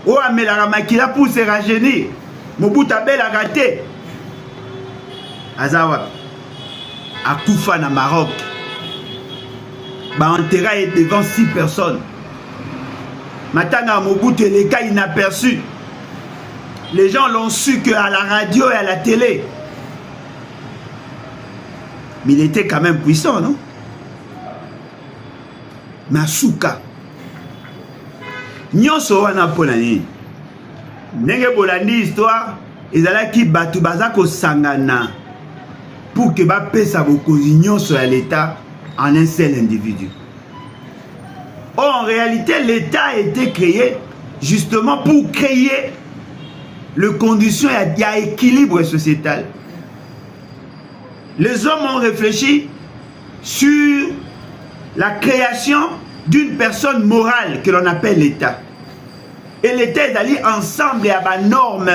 Oh, mais la Ramakila pour se rajeunir. Mobutu a bel a raté. Azawa. A Koufa na Maroc. Enterré devant 6 personnes. Matanga Mobutu les cas inaperçus. Les gens l'ont su qu'à la radio et à la télé. Mais il était quand même puissant, non? Masuka. Nyonso wana pona nini. Ndenge bolandi histoire, ezalaki batu bazako sangana pour que ba pesa bokozi nyonso ya l'État en un seul individu. Or, en réalité, l'État a été créé justement pour créer les conditions à équilibre sociétal. Les hommes ont réfléchi sur la création d'une personne morale que l'on appelle l'État. Et l'État est allé ensemble à bas normes,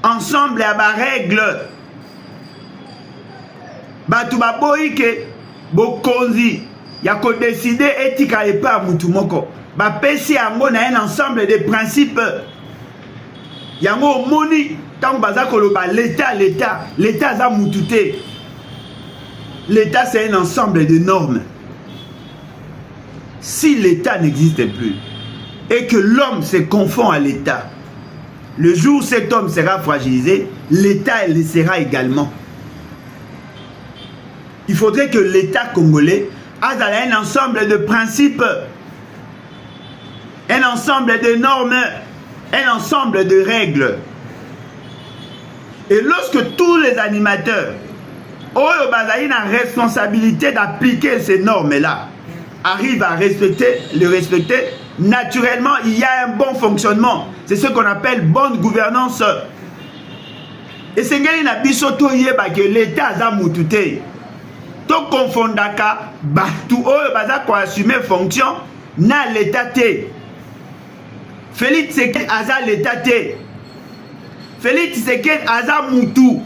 ensemble à bas règles. Batu baboyi ke bokonzi ya ko décider etika et pas mutu moko ba pesi yango na un ensemble de principes yango moni tant baza koloba l'état za mutu te. L'état c'est un ensemble de normes. Si l'état n'existe plus et que l'homme se confond à l'état, le jour où cet homme sera fragilisé, l'état le sera également. Il faudrait que l'État congolais ait un ensemble de principes, un ensemble de normes, un ensemble de règles. Et lorsque tous les animateurs ont la responsabilité d'appliquer ces normes-là, arrivent à le respecter, naturellement, il y a un bon fonctionnement. C'est ce qu'on appelle bonne gouvernance. Et c'est que l'État a mutute. To confondaka batu oyo baza ko assumer fonction na l'état te. Félix Tshisekedi aza l'état te. Félix Tshisekedi aza mutu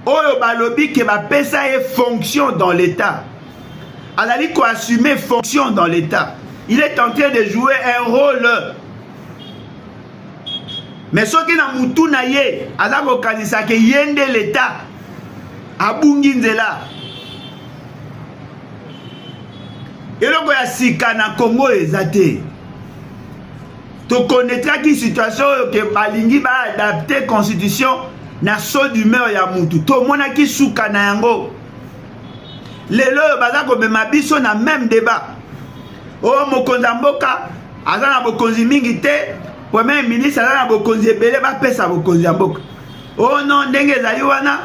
oyo balobi ke ba pesa e fonction dans l'état. Azali ko assumer fonction dans l'état. Il est en train de jouer un rôle. Mais soki na mutu na ye aza ko kanisa ke yende l'état abungi nzela. eloko ya sika na Congo ezate to connaîtra qui situation que balingi ba adapter constitution na saut d'humeur ya mutu to mona ki suka na yango lelo baza ko mema biso na même débat o mokonza mboka aza na bokonzi mingi te premier ministre aza na bokonzi ebele ba pesa bokonzi ya mboka o non ndenge ezali wana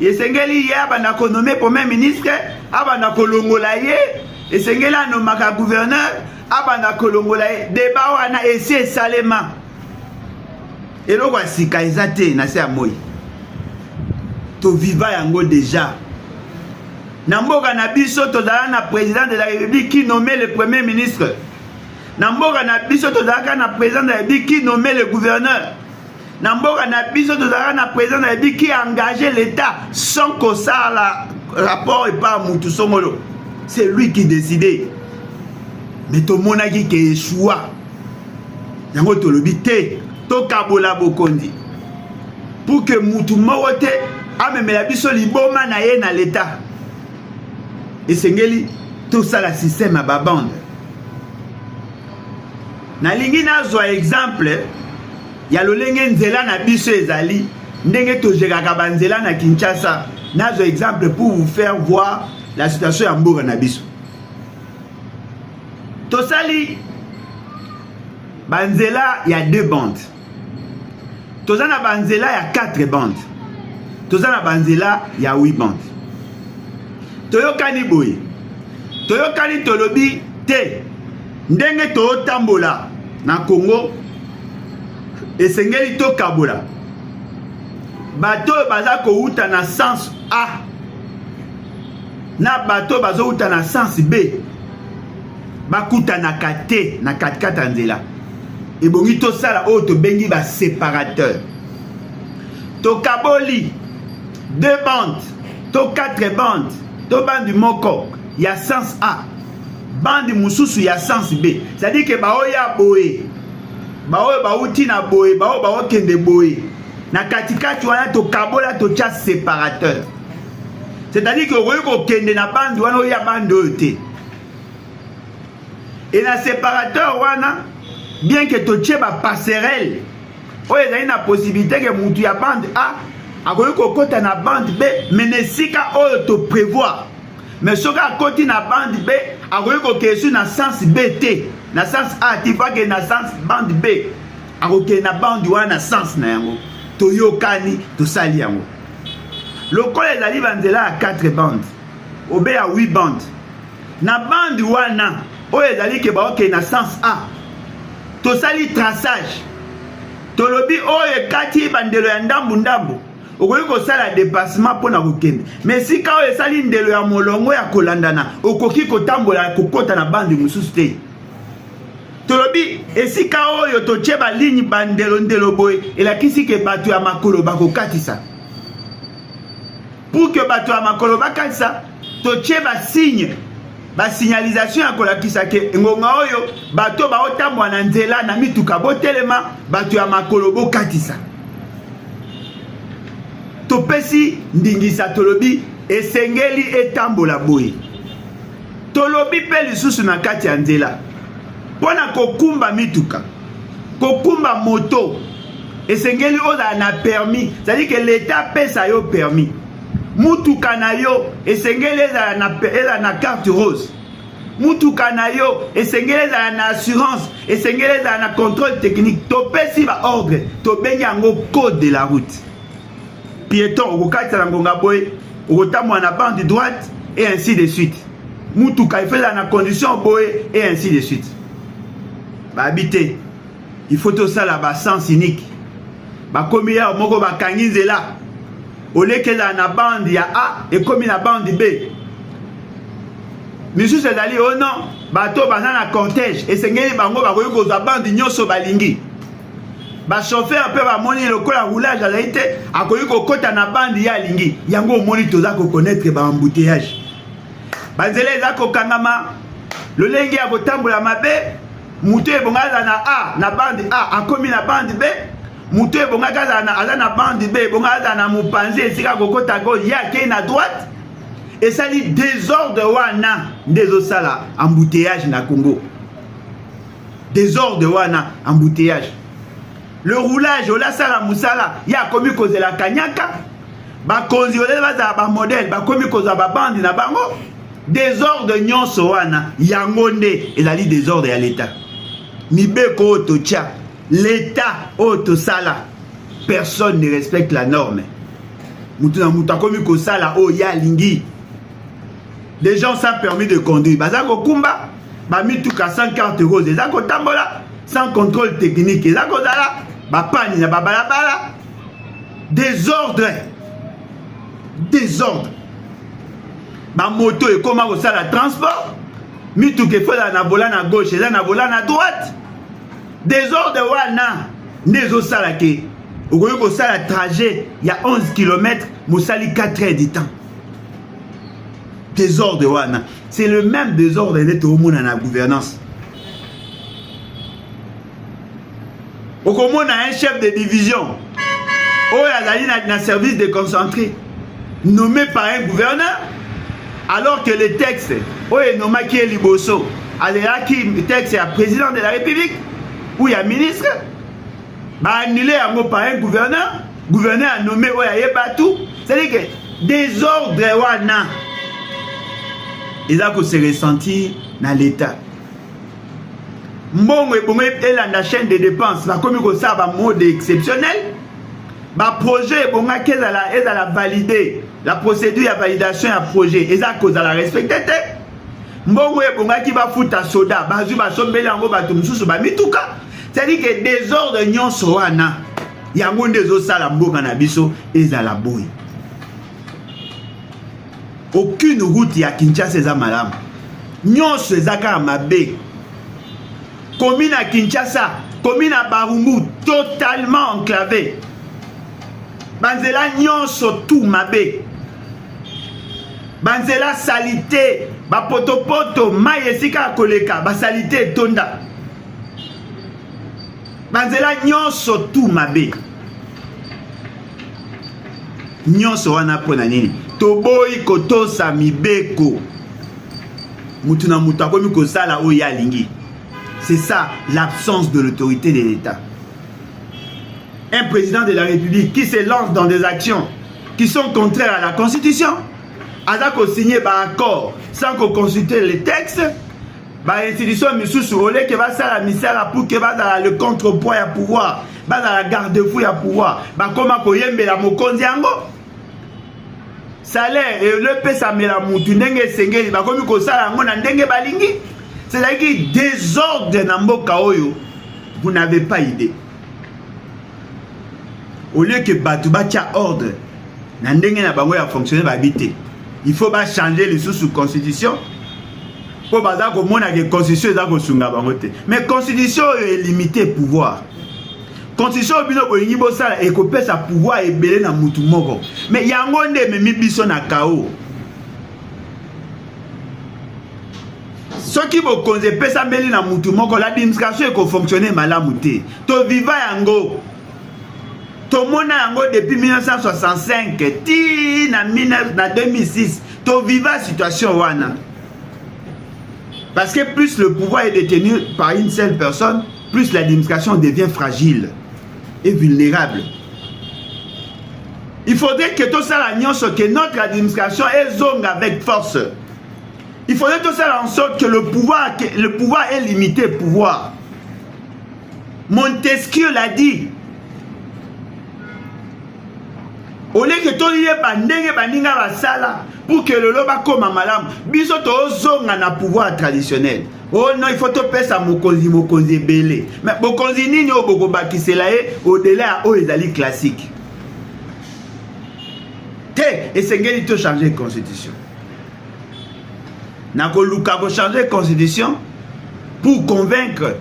yesengeli ye abanda konome premier ministre abanda kolongola ye esengeli anomaka gouverneur abanda kolongola ye débat wana esi esalema eloko ya sika eza te na se ya moi to viva yango déjà. Namboka na biso tozala na président de la République qui nommait le premier ministre. Namboka na biso tozala na président de la République qui nommait le gouverneur. Namboka na biso tozala na président de la République qui a engagé l'État sans que ça la rapport et pas Moutou Songolo. C'est lui qui décidait. Mais tout le monde a dit qu'il échoua. Yango tolobi te to kabola bokondi. Pour que Moutou Morote a même la biso liboma na ye na l'État. Et sengeli tout ça le système à babande. Na lingi na zo exemple ya lolenge nzela na biso ezali ndenge to jekaka banzela na Kinshasa. Na zo exemple pour vous faire voir la situation ya mboka na biso. To sali banzela il y a 2 bandes. Tozana banzela il y a 4 bandes. Tozana banzela il y a 8 bandes. Toyokani boy. Toyokani tolobi te. Ndenge to tambola na Congo esengeli to kabola. Bato baza ko uta na sens A. Na bato bazo uta na sens B. Bakuta na kate na 4 nzela. Et bongi to sala o to bengi ba séparateur. To kaboli 2 bandes, to 4 bandes, to bande moko ya sens A. Bande mususu ya sens B. C'est-à-dire que ba oya boye. Ba oya ba uti na boye, ba oya ba okende boye. Na katikati wana to kabola to tia séparateur. C'est-à-dire que oyo ko kende na bande wana oya bande ote. Et na séparateur wana bien que to tcheba passerelle oyo ezali na possibilité que mutu ya bande A akoki kokota na bande B mais nesika oyo to prévoir mais soki akoti na bande B akoki kokende na sens B te na sens A ti fois que na sens bande B akokende na bande wana na sens na yango toyokani tosali yango lokola ezali banzela ya 4 bandes obe ya 8 bandes na bande wana oyo ezali ke baokende na sens A tosali traçage tolobi oyo ekati bandelo ya ndambu okoki kosala dépassement mpona kokende mais sika oyo esali ndelo ya molongo ya kolandana okoki kotambola kokota na bande mosusu te tolobi esika oyo totie baligne bandelo boye elakisi ke bato ya makolo bakokatisa pour que bato ya makolo bakatisa totie basigne basignalisation ya kolakisa ke ngonga oyo bato baotambola na nzela na mituka botelema bato ya makolo bokatisa topesi ndingisa tolobi esengeli etambola boye tolobi pe lisusu na kati ya nzela mpona kokumba mituka kokumba moto esengeli ozala na permis c'est-à-dire que l'état pesa yo permis mutuka na yo esengeli ezala na carte rose mutuka na yo esengeli ezala na assurance esengeli ezala na contrôle technique topesi ba ordre tobengi yango code de la route piéton okokatisa na ngonga boye okotambola na bande droite et ainsi de suite mutuka efezala na condition boye et ainsi de suite bahabite il faut tosala basens unique bakomi ya moko bakangi nzela olekela na bande ya A ekomi na bande B misusu ezali o non bato baza na cortège esengeli bango bakoki kozwa bande nyonso balingi bachauffeur mpe bamoni lokola roulage azali te akoki kokota na bande ya alingi yango omoni toza kokonaître baembouteillage banzela eza kokangama lolenge ya kotambola mabe mutu ebonga aza na A na bande A akomi na bande B mutu ebonga aza na bande B ebonga aza na mopanzi esika kokota gauche ye akei na droite esali désordre wana nde ezosala embouteillage na Congo désordre wana embouteillage le roulage olasala musala ye akomi kozela kanyaka bakonzi olele bazala bamodele bakomi kozwa babandi na bango désordre nyonso wana yango nde ezali désordre ya l'état mibeko oyo totia l'état oyo tosala personne ne respecte la norme mutu na mutu akomi kosala oyo ye alingi des gens sans permis de conduire baza kokumba bamituka sans carte rose eza kotambola sans contrôle technique eza kozala bapani na babalabala désordre désordre. Ma moto est comme ça la transport. Mituke faut na volant à gauche et là na volant à droite. Désordre wana nezo salake. Ogoyo ko sala trajet il y a 11 km, mosali 4 heures du temps. Désordre wana, c'est le même désordre net au monde dans la gouvernance. Okomona un chef de division. Oh azali na service déconcentré nommé par un gouverneur. Alors que le texte, où est nommé qui est Liboso, alors qui le texte est président de la République, ou il y a ministre, bah annulé par un gouverneur a nommé où il y a Batou, c'est-à-dire que désordre wana, ils ont se ressenti dans l'État. Mbongo et bongo et la chaîne de dépenses, bah comme il ça va mode exceptionnel, bah projet bongo qu'elle a validé. La procédure de validation du projet, et ça cause à la respecter. Mbongo et bonga qui va foutre à soda, bazu ba sombele ango ba tumsusu ba mituka. C'est-à-dire que désordre nyonso wana, yango ndezo sala mboka na biso ezala boy. Aucune route ya Kinshasa eza malamu. Nyonso ezaka mabe. Commune à Kinshasa, commune à Barumbu totalement enclavé. Banzela nyonso tout mabe. Banzela salité, ba potopoto mai esika koleka, ba salité tonda. Banzela nyonso tout mabe. Nyonso wana pona nini? Toboyi kotosa mibeko. Mutu na mutu akomi kosala oyo alingi. C'est ça l'absence de l'autorité de l'État. Un président de la République qui se lance dans des actions qui sont contraires à la Constitution, a signé un accord sans qu'on consulte les textes, l'institution misusu olé qui va ça la misère pour que va dans le contrepoids à pouvoir, va dans la garde-fou à pouvoir, comment koyembe la mokonzi yango salaire et le pesa mela mutu ndenge sengeli ba komi ko sala ngo na ndenge balingi, c'est-à-dire que désordre na mboka oyo, vous n'avez pas idée. Au lieu que batu batia ordre na ndenge na bango ya fonctionner ba habiter, il faut pas changer les sous constitution pour baza ko mona que constitution za ko sunga bango te. Mais constitution est limitée pouvoir. Constitution bino bolingi bo sala e ko pesa pouvoir ebele na mutu moko. Mais yango nde memi biso na kao. Ce qui vous konze pesa mbeli na mutu moko, l'administration ko fonctionner malamu te. To viva yango. To mona yango depuis 1965 ti na 2006 to viva situation wana. Parce que plus le pouvoir est détenu par une seule personne, plus l'administration devient fragile et vulnérable. Il faudrait que tout ça que notre administration est zone avec force. Il faudrait tout ça en sorte que le pouvoir est limité pouvoir. Montesquieu l'a dit. Au lieu que tout lié bandenge bandinga basala pour que le loba comme malam biso to zonga na pouvoir traditionnel. Oh non, il faut te payer ça mokonzi belé. Mais mokonzi nini oboko bakisela e au-delà o ezali classique. Et c'est ngeli to changer constitution. Na ko luka ko changer constitution pour convaincre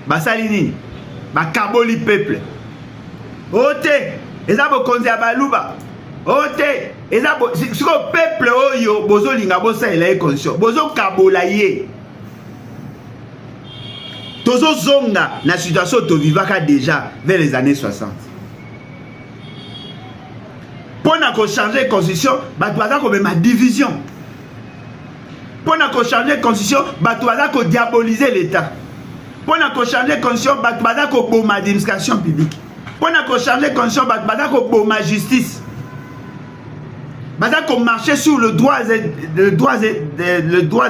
basali nini ba kaboli peuple. Ote eza bokonzi ya baluba. Ote eza siko peuple oyo bozo linga bosa ela constitution. Bozo kabola ye. Tozo zonga na situation to vivaka déjà vers les années 60. Pour qu'on changer la constitution, il y a ma division. Pour qu'on changer la constitution, il faut diaboliser l'État. Pour qu'on changer la constitution, il faut ma administration publique. Pour qu'on changer la constitution, il faut ma justice. Il faut marcher sur le droit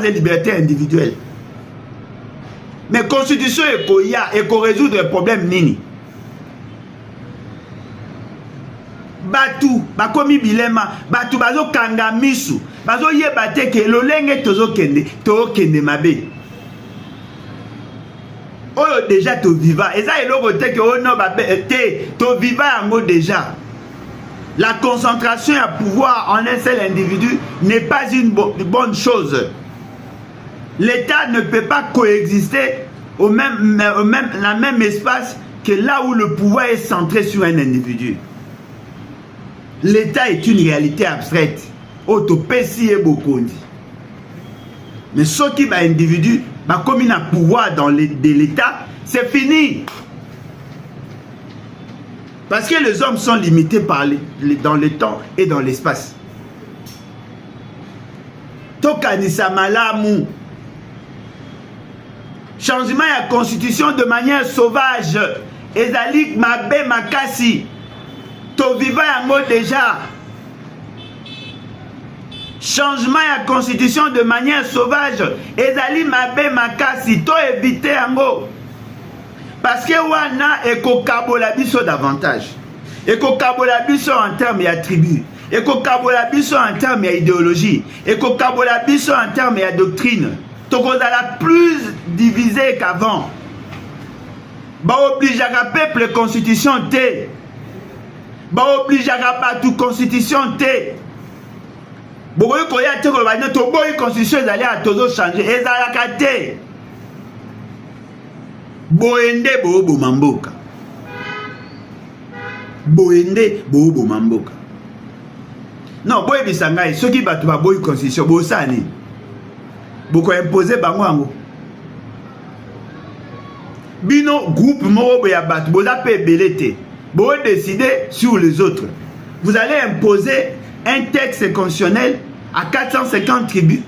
et liberté individuelle. Mais la constitution est pour résoudre le problème nini. Batu bakomi bilema batu bazo kanga misu bazo yeba te ke lolenge tozo kende mabe oyo déjà to viva eza eloko te ke ono ba te to viva yango déjà La concentration à pouvoir en un seul individu n'est pas une bonne chose. L'État ne peut pas coexister dans le même espace que là où le pouvoir est centré sur un individu. L'État est une réalité abstraite. Autopécie et Bokondi. Mais ce qui va individu, comme il a pouvoir dans l'État, c'est fini. Parce que les hommes sont limités dans le temps et dans l'espace. Tokanisa malamu. Changement de la constitution de manière sauvage. Ezalik mabe makasi. To viva yango déjà. Changement de la constitution de manière sauvage. Ezali mabe makasi. To éviter yango. Parce que wana ekokabola biso davantage. Ekokabola biso en termes de tribu. Ekokabola biso en termes d'idéologie. Ekokabola biso en termes de doctrine. Tokozala plus divisé qu'avant. Ba obligeaka peuple constitution te. Ba obligeaka batu constitution te. Bokoyi koya te ko ba ne to boyi constitution ezali a tozo changer ezalaka te. Boende bobo mamboka. Boende bobo mamboka. Non, boye bisangai, ceux qui battent ba boy constitution, bo sani. Boko imposer bango ango. Bino groupe moko ya bat, boza pe belete. Bo décider sur les autres. Vous allez imposer un texte constitutionnel à 450 tribus.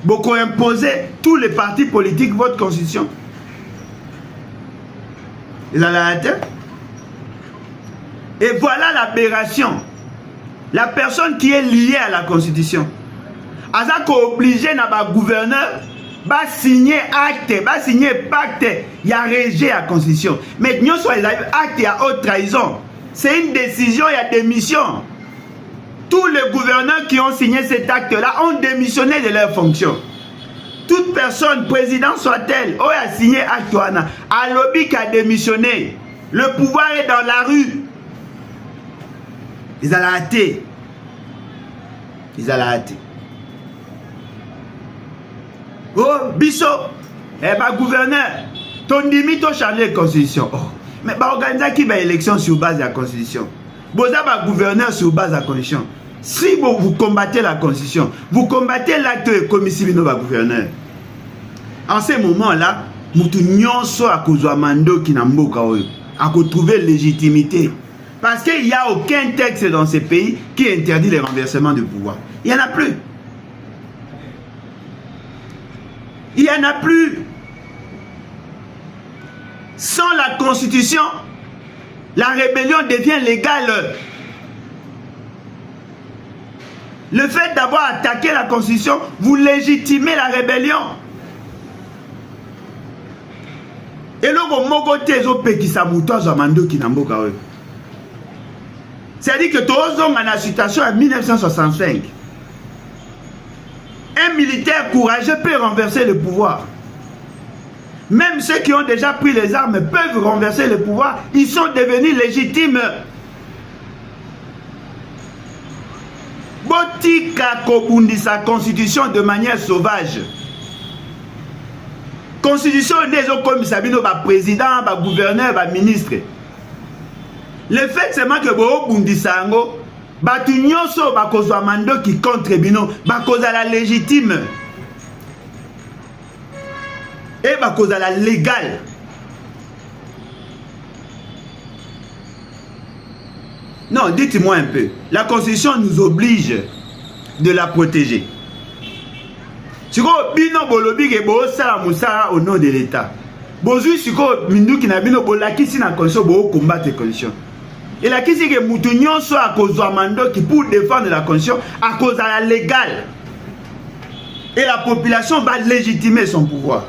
Beaucoup imposer tous les partis politiques votre constitution. Ils ont la tête. Et voilà l'aberration. La personne qui est liée à la constitution. Azako obligé n'a pas gouverneur va signer acte, va signer pacte, il y a régé la constitution. Mais nous sommes acte, il y a haute trahison. C'est une décision, il y a démission. Tous les gouverneurs qui ont signé cet acte-là ont démissionné de leur fonction. Toute personne, président soit-elle, qui a signé acte, a lobby qui a démissionné. Le pouvoir est dans la rue. Ils ont hâté. Ils ont hâté. Oh, Bisso, gouverneur, ton limite a changé la constitution. Oh. Mais organiser qui va élection sur base de la constitution. Vous avez gouverneur sur base de la constitution. Si vous combattez la constitution, vous combattez l'acte de commission de la gouverneur. En ce moment-là, nous sommes à cause de Mando qui n'a pas trouver légitimité. Parce qu'il n'y a aucun texte dans ce pays qui interdit le renversement du pouvoir. Il n'y en a plus. Il n'y en a plus. Sans la constitution, la rébellion devient légale. Le fait d'avoir attaqué la constitution, vous légitimez la rébellion. Et là, c'est-à-dire que tous ont la situation en 1965. Un militaire courageux peut renverser le pouvoir. Même ceux qui ont déjà pris les armes peuvent renverser le pouvoir. Ils sont devenus légitimes. Botika kobundi sa constitution de manière sauvage. Constitution des comme Sabino, président, gouverneur, ministre. Le fait seulement que bo bundisango batu nyonso bakozwa mando qui contre bino bakoza la légitime et bakoza la légale. Non, dites-moi un peu. La constitution nous oblige de la protéger. Siko bino bolobi ke bo sala musara au nom de l'État. Bozui siko mindu ki na bino bolakisi na constitution bo combattre constitution. Et la question est que Moutounion soit à cause de Mando qui pour défendre la constitution à cause de la légale. Et la population va légitimer son pouvoir.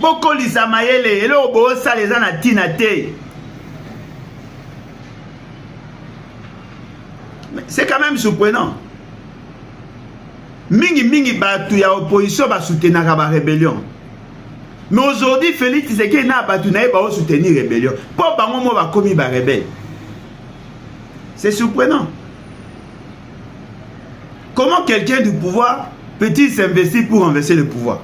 Boko Lisamayele, et là, on ça les a tinate. C'est quand même surprenant. Mingi batu ya opposition va soutenir la rébellion. Mais aujourd'hui, Félix Tshisekedi n'a pas soutenir la rébellion. Pour que va commis la rébellion. C'est surprenant. Comment quelqu'un du pouvoir peut-il s'investir pour renverser le pouvoir?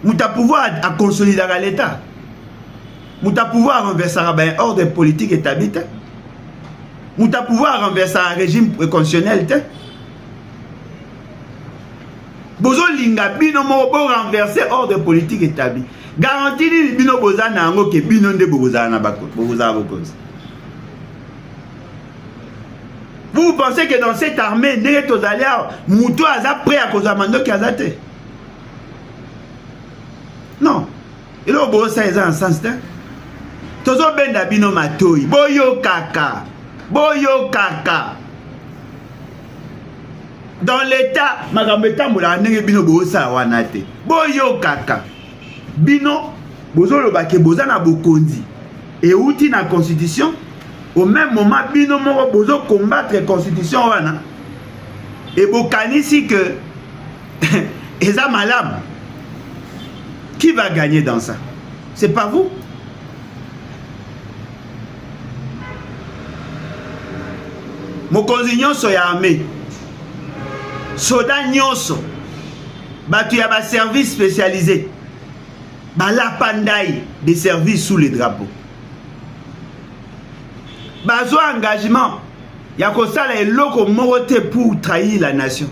Mouta pouvoir à consolider l'État. Mouta pouvoir renverser un ordre politique établi. Mouta pouvoir renverser un régime constitutionnel. Bozo linga bino mo bo renverser ordre politique établi. Garantie ni bino boza na ngo ke bino nde boza na bako boza bokozi. Vous pensez que dans cette armée n'est aux alliés Mouto aza prêt à cause amando ki azate? Non. Et là bo ça est en sens de tozo benda bino matoi boyo kaka. Boyo kaka. Dans l'état, magambeta moula nenge bino bosa wanate. Boyo kaka. Bino bozolo bake boza na bokonzi. Et outi na constitution, au même moment bino moko bozo combattre la constitution wana. Et bokanisi que eza malam. Qui va gagner dans ça? C'est pas vous. Mokonzi nyonso ya armée. Soda nyonso batu ya ba service spécialisé bala pandai des services sous les drapeaux bazo engagement ya kosala eloko moko te pour trahir la nation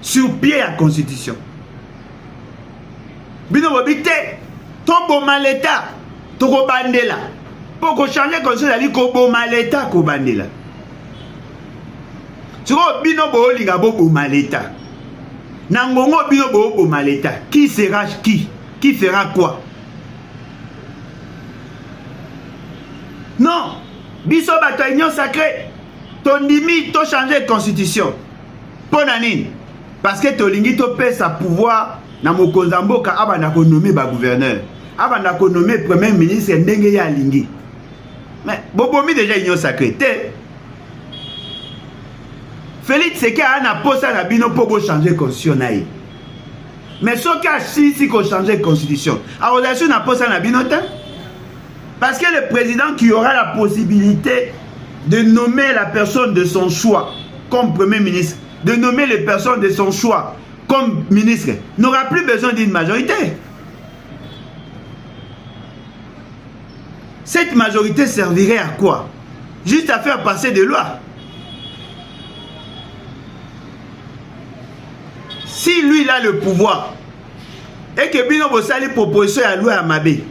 sur pied la constitution bino bobite toboma l'état tokobandela pour ko changer constitution ali koboma l'état kobandela. Si vous bino bolinga bobo maleta, nangongo bino bobo maleta, qui sera qui? Qui fera quoi? Non, biso bato union sacrée, ton dimi to changer de constitution. Pour nanine, parce que to lingi to pèse sa pouvoir na mokonzamboka abanda ko nommer ba gouverneur, abanda ko nommer premier ministre ndenge ya lingi. Mais bobo mi déjà union sacrée. Félix Tshisekedi a posé à bino pour changer la constitution. Mais ce qui a si qu'on changer la constitution, a relation n'a posé à bino. Parce que le président qui aura la possibilité de nommer la personne de son choix comme premier ministre, de nommer les personnes de son choix comme ministre, n'aura plus besoin d'une majorité. Cette majorité servirait à quoi? Juste à faire passer des lois. Si lui il a le pouvoir et que Bino Bossali proposition à loi à Mabé,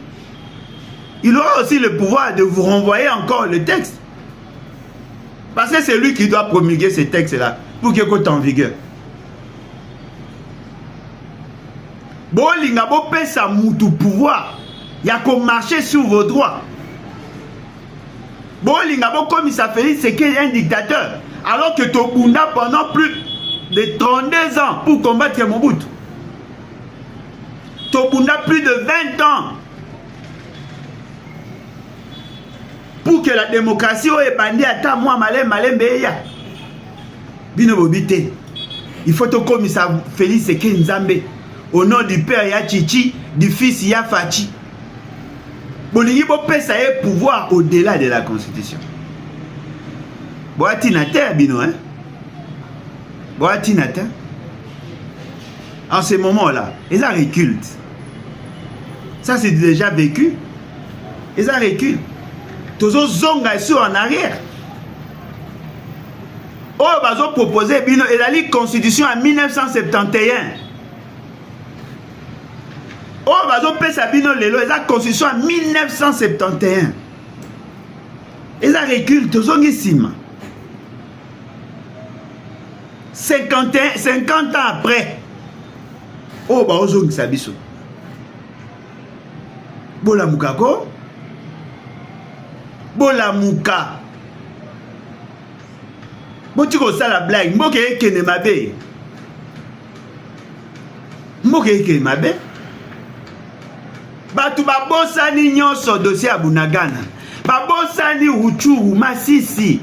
il aura aussi le pouvoir de vous renvoyer encore le texte. Parce que c'est lui qui doit promulguer ces textes-là pour qu'il soit en vigueur. Bon, l'ingabo paie sa moutou pouvoir. Il y a qu'à marcher sur vos droits. Bon, l'ingabo comme il s'appelle, c'est qu'il est un dictateur. Alors que Tobunda pendant plus de 32 ans pour combattre Mobutu. Tobunda plus de 20 ans pour que la démocratie ait bandé à ta moi malem beya. Bino bobité. Il faut que comme ça Félix Tshisekedi Nzambe au nom du père Yachichi, du fils Yafachi. Bolingi bo pesa e pouvoir au-delà de la constitution. Boati na terre bino hein. En ce moment-là, ils ont reculé. Ça, c'est déjà vécu. Ils ont reculé. Tous les zonga sont en arrière. Oh, ils ont proposé la constitution en 1971. Oh, ils ont fait ça, ils ont constitution en 1971. Ils ont reculé. Tous les 50 ans après, oh bah ozongi sabiso. Bola mukako, bola muka. Botiko sala blague, mboke ekene mabe. Mboke ekene mabe. Batu babosani nyonso dossier Abunagana. Babosani Ruchuru Masisi.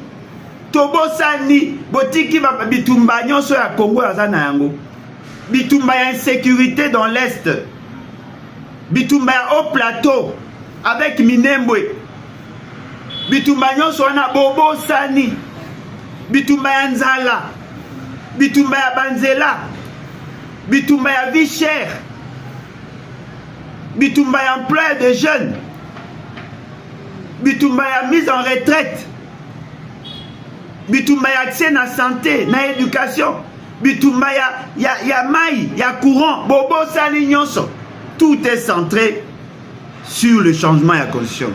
Tobosani botiki bitumba nyonso ya Congo azana yango. Bitumba ya insécurité dans l'est. Bitumba ya haut plateau avec Minembwe. bitumba nyonso wana bobosani, bitumba ya nzala, bitumba ya banzela, bitumba ya vie chère, bitumba ya emploi de jeunes, bitumba ya mise en retraite, bitumba ya accès na santé, na éducation, bitumba ya mai, ya courant, bobosani nyonso. Tout est centré sur le changement de la constitution.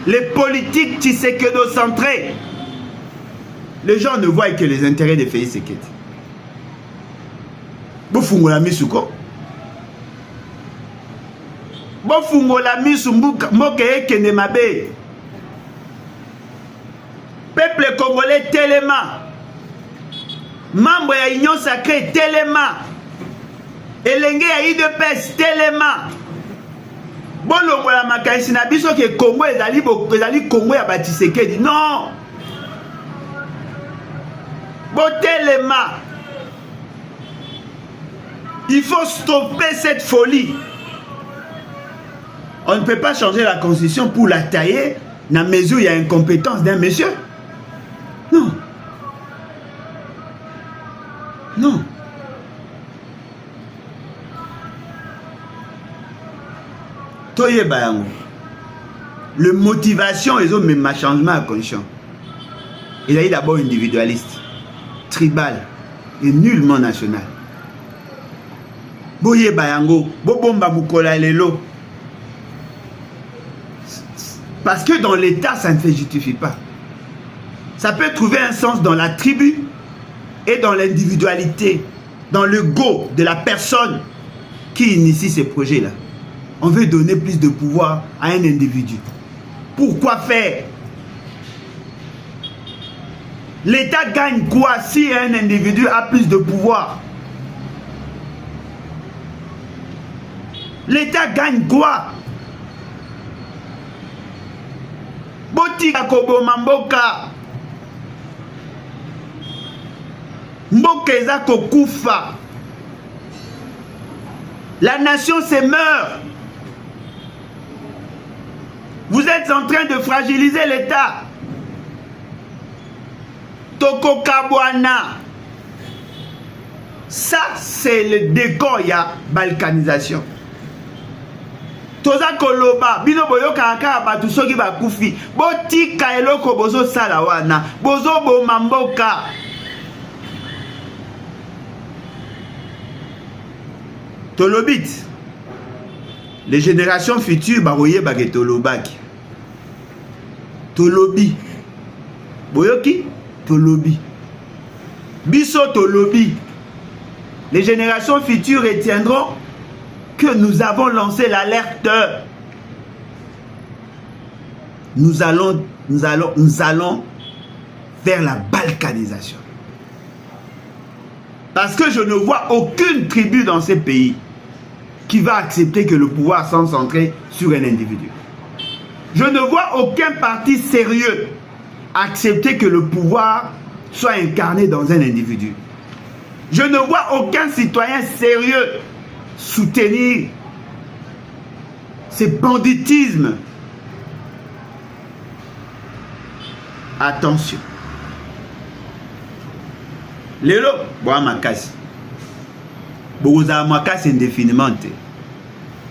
Les politiques Tshisekedi-centrées. Les gens ne voient que les intérêts de Félix Tshisekedi. Bofungola misuko. Bofungola misu mboke ekende mabe. Peuple congolais tellement. Membre ya Union Sacrée tellement. Elenge ya IDPS tellement. Bolongola makanisi na biso ke Congo ezali Congo ya Tshisekedi. Non. Botelema. Il faut stopper cette folie. On ne peut pas changer la constitution pour la tailler dans la mesure où il y a incompétence d'un monsieur. Non. Non. Toye bayango. Le motivation ils ont même un changement de condition. Il a d'abord individualiste, tribal et nullement national. Boye bayango, bobomba mukola lelo. Parce que dans l'État, ça ne se justifie pas. Ça peut trouver un sens dans la tribu et dans l'individualité, dans le go de la personne qui initie ces projets-là. On veut donner plus de pouvoir à un individu. Pourquoi faire? L'État gagne quoi si un individu a plus de pouvoir? L'État gagne quoi? Botika koboma mboka. Mboka eza kokufa. La nation se meurt. Vous êtes en train de fragiliser l'État. Toko Kabwana. Ça, c'est le décor, il y a balkanisation. Toza koloba, bino boyo kaka batu soki bakufi. Botika eloko bozo sala wana. Bozo boma mboka. Tolobit. Les générations futures baroye bage tolobaki. Tolobi. Boyoki? Tolobi. Biso tolobi. Les générations futures retiendront que nous avons lancé l'alerte. Nous allons vers la balkanisation. Parce que je ne vois aucune tribu dans ces pays qui va accepter que le pouvoir soit centré sur un individu. Je ne vois aucun parti sérieux accepter que le pouvoir soit incarné dans un individu. Je ne vois aucun citoyen sérieux soutenir ce banditisme. Attention. Lelo, bois makasi. Boza makasi indéfiniment.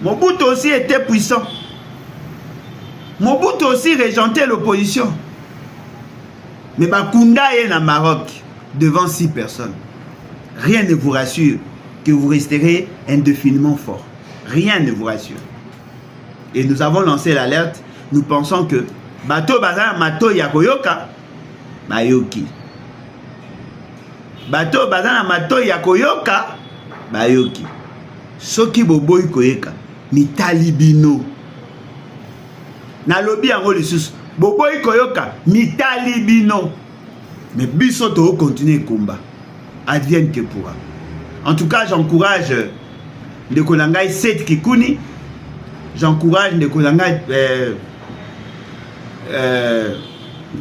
Mobutu aussi était puissant. Mobutu aussi régentait l'opposition. Mais Bakunda est au Maroc devant 6 personnes. Rien ne vous rassure que vous resterez indéfiniment fort. Rien ne vous rassure. Et nous avons lancé l'alerte. Nous pensons que Bato Bazana Mato Yakoyoka Bayoki. Bato Bazana Mato Yakoyoka Bayoki. Soki Boboy Koyeka Mitalibino. Nalobi yango lisusu. Boboy Koyoka Mitalibino. Mais biso to continuer combat. Advienne que pourra. En tout cas, j'encourage Ndekolangai Seth Kikuni. J'encourage Ndekolangai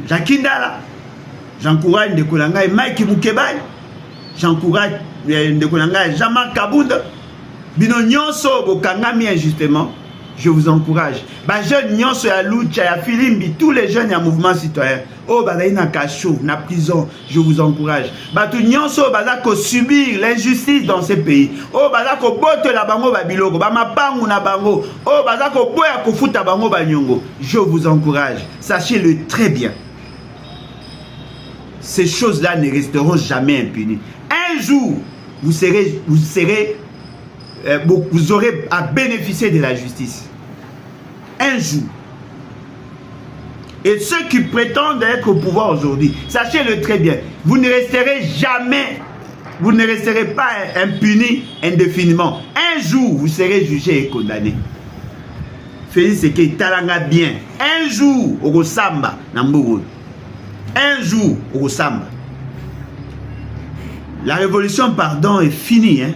Jakindala. J'encourage Ndekolangai Mike Mukebali. J'encourage Ndekolangai Jean-Marc Kabunda. Bino nyonso bokangami injustement. je vous encourage. Bah jeunes nyonso ya Lucha, ya Filimbi, tous les jeunes ya mouvement citoyen. Oh bazali na cachot, na prison, je vous encourage. Bah tout nyonso bazako subir l'injustice dans ces pays. Oh bazako bote la bango babiloko, ba mapangu na bango. Oh bazako boya kofuta bango banyongo. Je vous encourage. Sachez-le très bien. Ces choses-là ne resteront jamais impunies. Un jour, vous aurez à bénéficier de la justice. Un jour. Et ceux qui prétendent être au pouvoir aujourd'hui, sachez-le très bien, vous ne resterez jamais, vous ne resterez pas impunis indéfiniment. Un jour, vous serez jugé et condamné. Félix Sekei talanga bien. Un jour, au Samba, Nambourou. Un jour, au Samba. La révolution, pardon, est finie. Hein?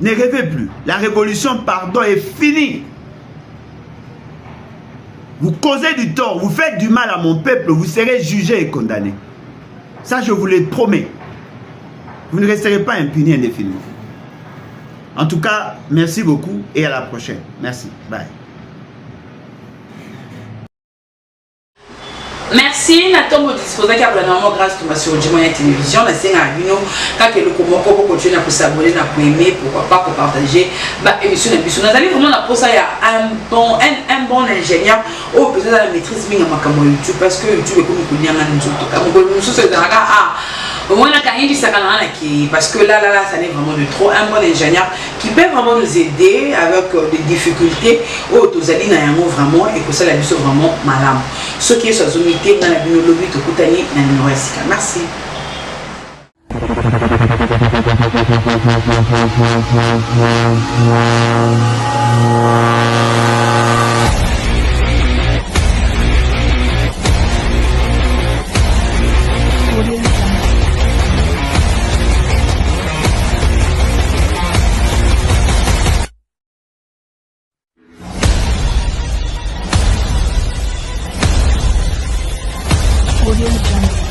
Ne rêvez plus. La révolution, pardon, est finie. Vous causez du tort, vous faites du mal à mon peuple, vous serez jugé et condamné. Ça, je vous le promets. Vous ne resterez pas impuni indéfiniment. En tout cas, merci beaucoup et à la prochaine. Merci. Bye. Merci na tombo disposer ka vraiment grâce to sur Djimoya télévision na senga bino ka ke loko moko ko continuer à s'abonner na aimer pourquoi pas pour partager ba émission na biso nazali vraiment na posa ya un bon ingénieur au besoin de la maîtrise minga makambo YouTube parce que YouTube est comme kunyanga nzoto ka mo muso se danga au moins parce que là ça n'est vraiment de trop. Un bon ingénieur qui peut vraiment nous aider avec des difficultés au tozali na yango vraiment et que ça la biso vraiment malam ce qui est sur unité dans la biologie to kutani na nuesika. Merci. Audio Jungle.